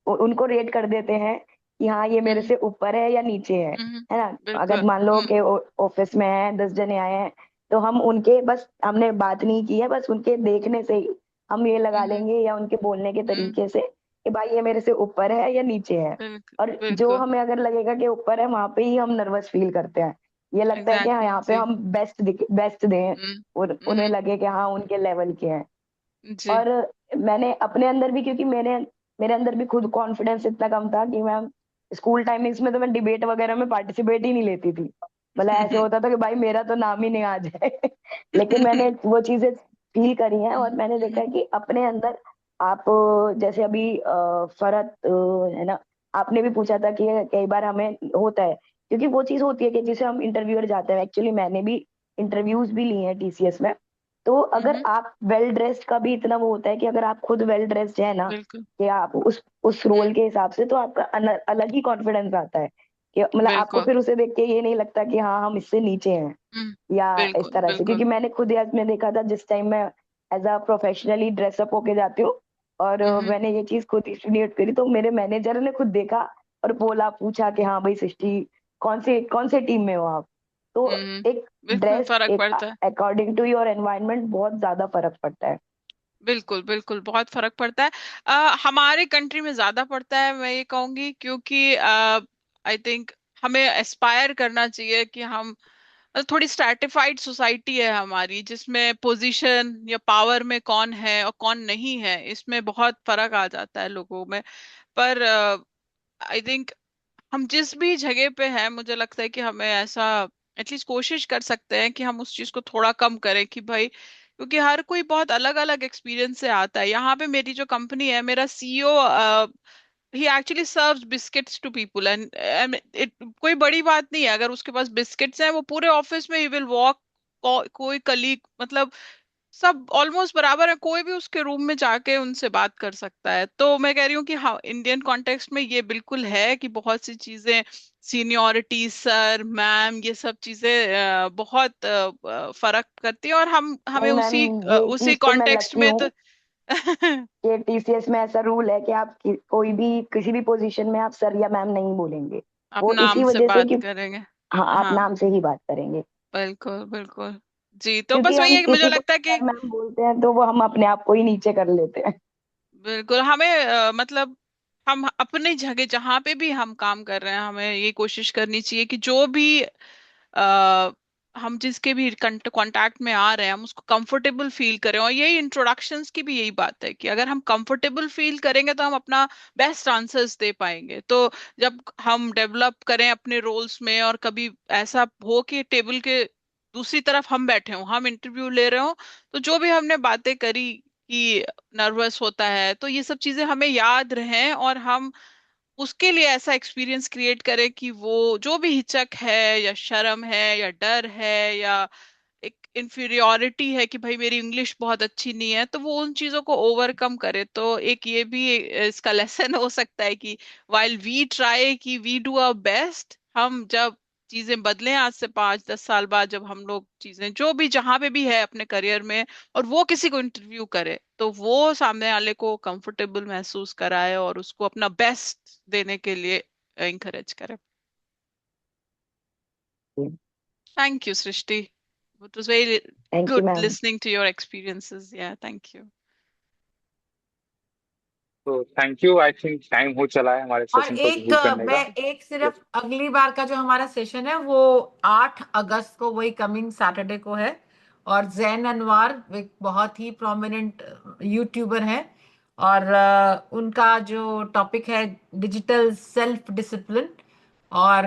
उनको रेट कर देते हैं कि हाँ ये मेरे से ऊपर है या नीचे है ना। अगर बिल्कुल। मान लो कि ऑफिस में है, 10 जने आए हैं, तो हम उनके बस हमने बात नहीं की है, बस उनके देखने से ही हम ये लगा लेंगे या उनके बोलने के तरीके से कि भाई ये मेरे से ऊपर है या नीचे है। बिल्कुल और जो बिल्कुल। हमें अगर लगेगा कि ऊपर है, वहां पे ही हम नर्वस फील करते हैं। ये लगता है कि हाँ एग्जैक्टली यहाँ पे जी। हम बेस्ट दें हम्म और उन्हें हम्म, लगे कि हाँ उनके लेवल के हैं। जी। और मैंने अपने अंदर भी, क्योंकि मेरे मेरे अंदर भी खुद कॉन्फिडेंस इतना कम था कि मैं स्कूल टाइमिंग्स में तो मैं डिबेट वगैरह में पार्टिसिपेट ही नहीं लेती थी। मतलब ऐसे होता था कि भाई मेरा तो नाम ही नहीं आ जाए लेकिन मैंने वो चीजें फील करी हैं और मैंने देखा है कि अपने अंदर आप जैसे अभी फरत है ना, आपने भी पूछा था कि कई बार हमें होता है, क्योंकि वो चीज होती है कि जिसे हम इंटरव्यूअर जाते हैं। एक्चुअली मैंने भी इंटरव्यूज भी लिए हैं टीसीएस में। तो अगर आप वेल ड्रेस्ड का भी इतना वो होता है कि अगर आप खुद वेल ड्रेस्ड है ना, बिल्कुल कि आप उस रोल के हिसाब से, तो आपका अलग ही कॉन्फिडेंस आता है कि मतलब आपको बिल्कुल। फिर उसे देख के ये नहीं लगता कि हाँ हम इससे नीचे हैं या इस बिल्कुल तरह से। बिल्कुल। क्योंकि मैंने खुद याद में देखा था जिस टाइम मैं एज अ प्रोफेशनली ड्रेसअप होके जाती हूँ, और मैंने ये चीज खुद स्टूडिएट करी, तो मेरे मैनेजर ने खुद देखा और बोला, पूछा कि हाँ भाई सृष्टि कौन से टीम में हो आप। तो एक बिल्कुल ड्रेस, फर्क एक पड़ता है। अकॉर्डिंग टू योर एनवायरनमेंट बहुत ज्यादा फर्क पड़ता है। बिल्कुल बिल्कुल बहुत फर्क पड़ता है। हमारे कंट्री में ज्यादा पड़ता है मैं ये कहूंगी, क्योंकि आई थिंक हमें एस्पायर करना चाहिए कि हम थोड़ी स्ट्रैटिफाइड सोसाइटी है हमारी, जिसमें पोजीशन या पावर में कौन है और कौन नहीं है इसमें बहुत फर्क आ जाता है लोगों में। पर आई थिंक हम जिस भी जगह पे हैं मुझे लगता है कि हमें ऐसा एटलीस्ट कोशिश कर सकते हैं कि हम उस चीज को थोड़ा कम करें कि भाई, क्योंकि हर कोई बहुत अलग अलग एक्सपीरियंस से आता है। यहाँ पे मेरी जो कंपनी है, मेरा सीईओ ही actually serves biscuits to people and it कोई बड़ी बात नहीं है अगर उसके पास बिस्किट्स हैं। वो पूरे ऑफिस में ही विल वॉक, कोई कलीग मतलब सब ऑलमोस्ट बराबर है, कोई भी उसके रूम में जाके उनसे बात कर सकता है। तो मैं कह रही हूँ कि हाँ इंडियन कॉन्टेक्स्ट में ये बिल्कुल है कि बहुत सी चीजें सीनियोरिटी सर मैम ये सब चीजें बहुत फर्क करती है। और हम हमें नहीं मैम, ये उसी चीज तो मैं कॉन्टेक्स्ट लकी में हूँ तो कि टीसीएस में ऐसा रूल है कि आप कोई भी किसी भी पोजीशन में आप सर या मैम नहीं बोलेंगे। आप वो नाम इसी से वजह से बात कि करेंगे। हाँ, आप हाँ नाम से ही बात करेंगे। बिल्कुल बिल्कुल। जी तो क्योंकि बस वही हम है कि मुझे किसी को लगता है कि सर मैम बोलते हैं तो वो हम अपने आप को ही नीचे कर लेते हैं। बिल्कुल हमें मतलब हम अपनी जगह जहां पे भी हम काम कर रहे हैं हमें ये कोशिश करनी चाहिए कि जो भी आ, हम जिसके भी कांटेक्ट में आ रहे हैं हम उसको कंफर्टेबल फील करें। और यही इंट्रोडक्शंस की भी यही बात है कि अगर हम कंफर्टेबल फील करेंगे तो हम अपना बेस्ट आंसर्स दे पाएंगे। तो जब हम डेवलप करें अपने रोल्स में और कभी ऐसा हो कि टेबल के दूसरी तरफ हम बैठे हों, हम इंटरव्यू ले रहे हो, तो जो भी हमने बातें करी कि नर्वस होता है, तो ये सब चीजें हमें याद रहें और हम उसके लिए ऐसा एक्सपीरियंस क्रिएट करें कि वो जो भी हिचक है या शर्म है या डर है या एक इंफीरियोरिटी है कि भाई मेरी इंग्लिश बहुत अच्छी नहीं है, तो वो उन चीजों को ओवरकम करे। तो एक ये भी इसका लेसन हो सकता है कि वाइल वी ट्राई कि वी डू आवर बेस्ट, हम जब चीजें बदलें आज से 5-10 साल बाद, जब हम लोग चीजें जो भी जहां पे भी है अपने करियर में, और वो किसी को इंटरव्यू करे, तो वो सामने वाले को कंफर्टेबल महसूस कराए और उसको अपना बेस्ट देने के लिए encourage करे। Thank you, Srishti. It was very thank you good ma'am. listening to your experiences. Yeah, thank you. तो thank you. I think time हो चला है हमारे और सेशन को एक कंक्लूड करने का। मैं एक सिर्फ अगली बार का जो हमारा सेशन है वो 8 अगस्त को, वही कमिंग सैटरडे को है। और जैन अनवार एक बहुत ही प्रोमिनेंट यूट्यूबर है, और उनका जो टॉपिक है डिजिटल सेल्फ डिसिप्लिन। और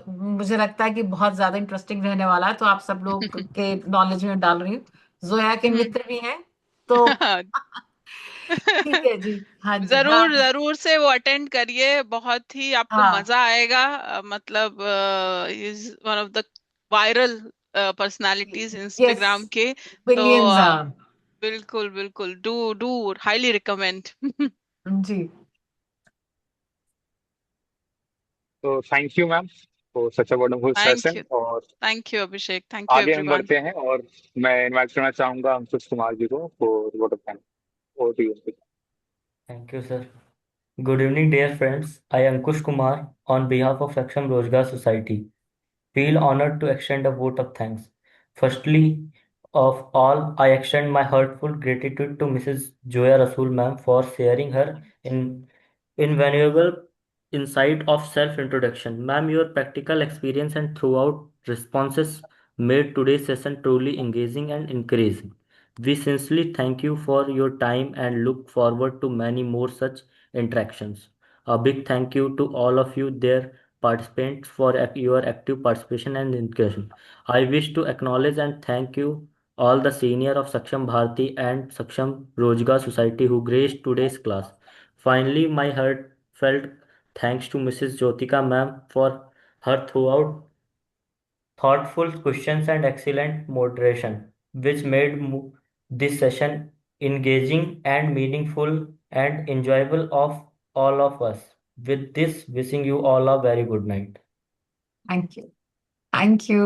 मुझे लगता है कि बहुत ज्यादा इंटरेस्टिंग रहने वाला है, तो आप सब लोग के नॉलेज में डाल रही हूँ। जोया के हम्म। मित्र भी हैं, तो ठीक है जी। हाँ जी, जरूर हाँ जरूर से वो अटेंड करिए, बहुत ही आपको हाँ। मजा आएगा। मतलब is one of the viral personalities yes, Instagram के। तो बिलियंस, हाँ बिल्कुल बिल्कुल, डू डू हाईली रिकमेंड। जी। तो thank you ma'am for such a wonderful session. और thank you Abhishek, thank you आगे हम एवरीवन। बढ़ते हैं, और मैं इनवाइट करना चाहूंगा अंकुश कुमार जी को फॉर वोट ऑफ थैंक। और Thank you, sir. Good evening, dear friends. I am Ankush Kumar on behalf of Saksham Rozgar Society. Feel honored to extend a vote of thanks. Firstly, of all, I extend my heartful gratitude to Mrs. Joya Rasool ma'am for sharing her invaluable insight of self-introduction. Ma'am, your practical experience and throughout responses made today's session truly engaging and encouraging. We sincerely thank you for your time and look forward to many more such interactions. A big thank you to all of you, dear participants, for your active participation and inclusion. I wish to acknowledge and thank you all the senior of Saksham Bharati and Saksham Rozgar Society who graced today's class. Finally, my heartfelt thanks to Mrs. Jyotika ma'am for her throughout thoughtful questions and excellent moderation, which made this session engaging and meaningful and enjoyable of all of us. With this, wishing you all a very good night. Thank you, thank you.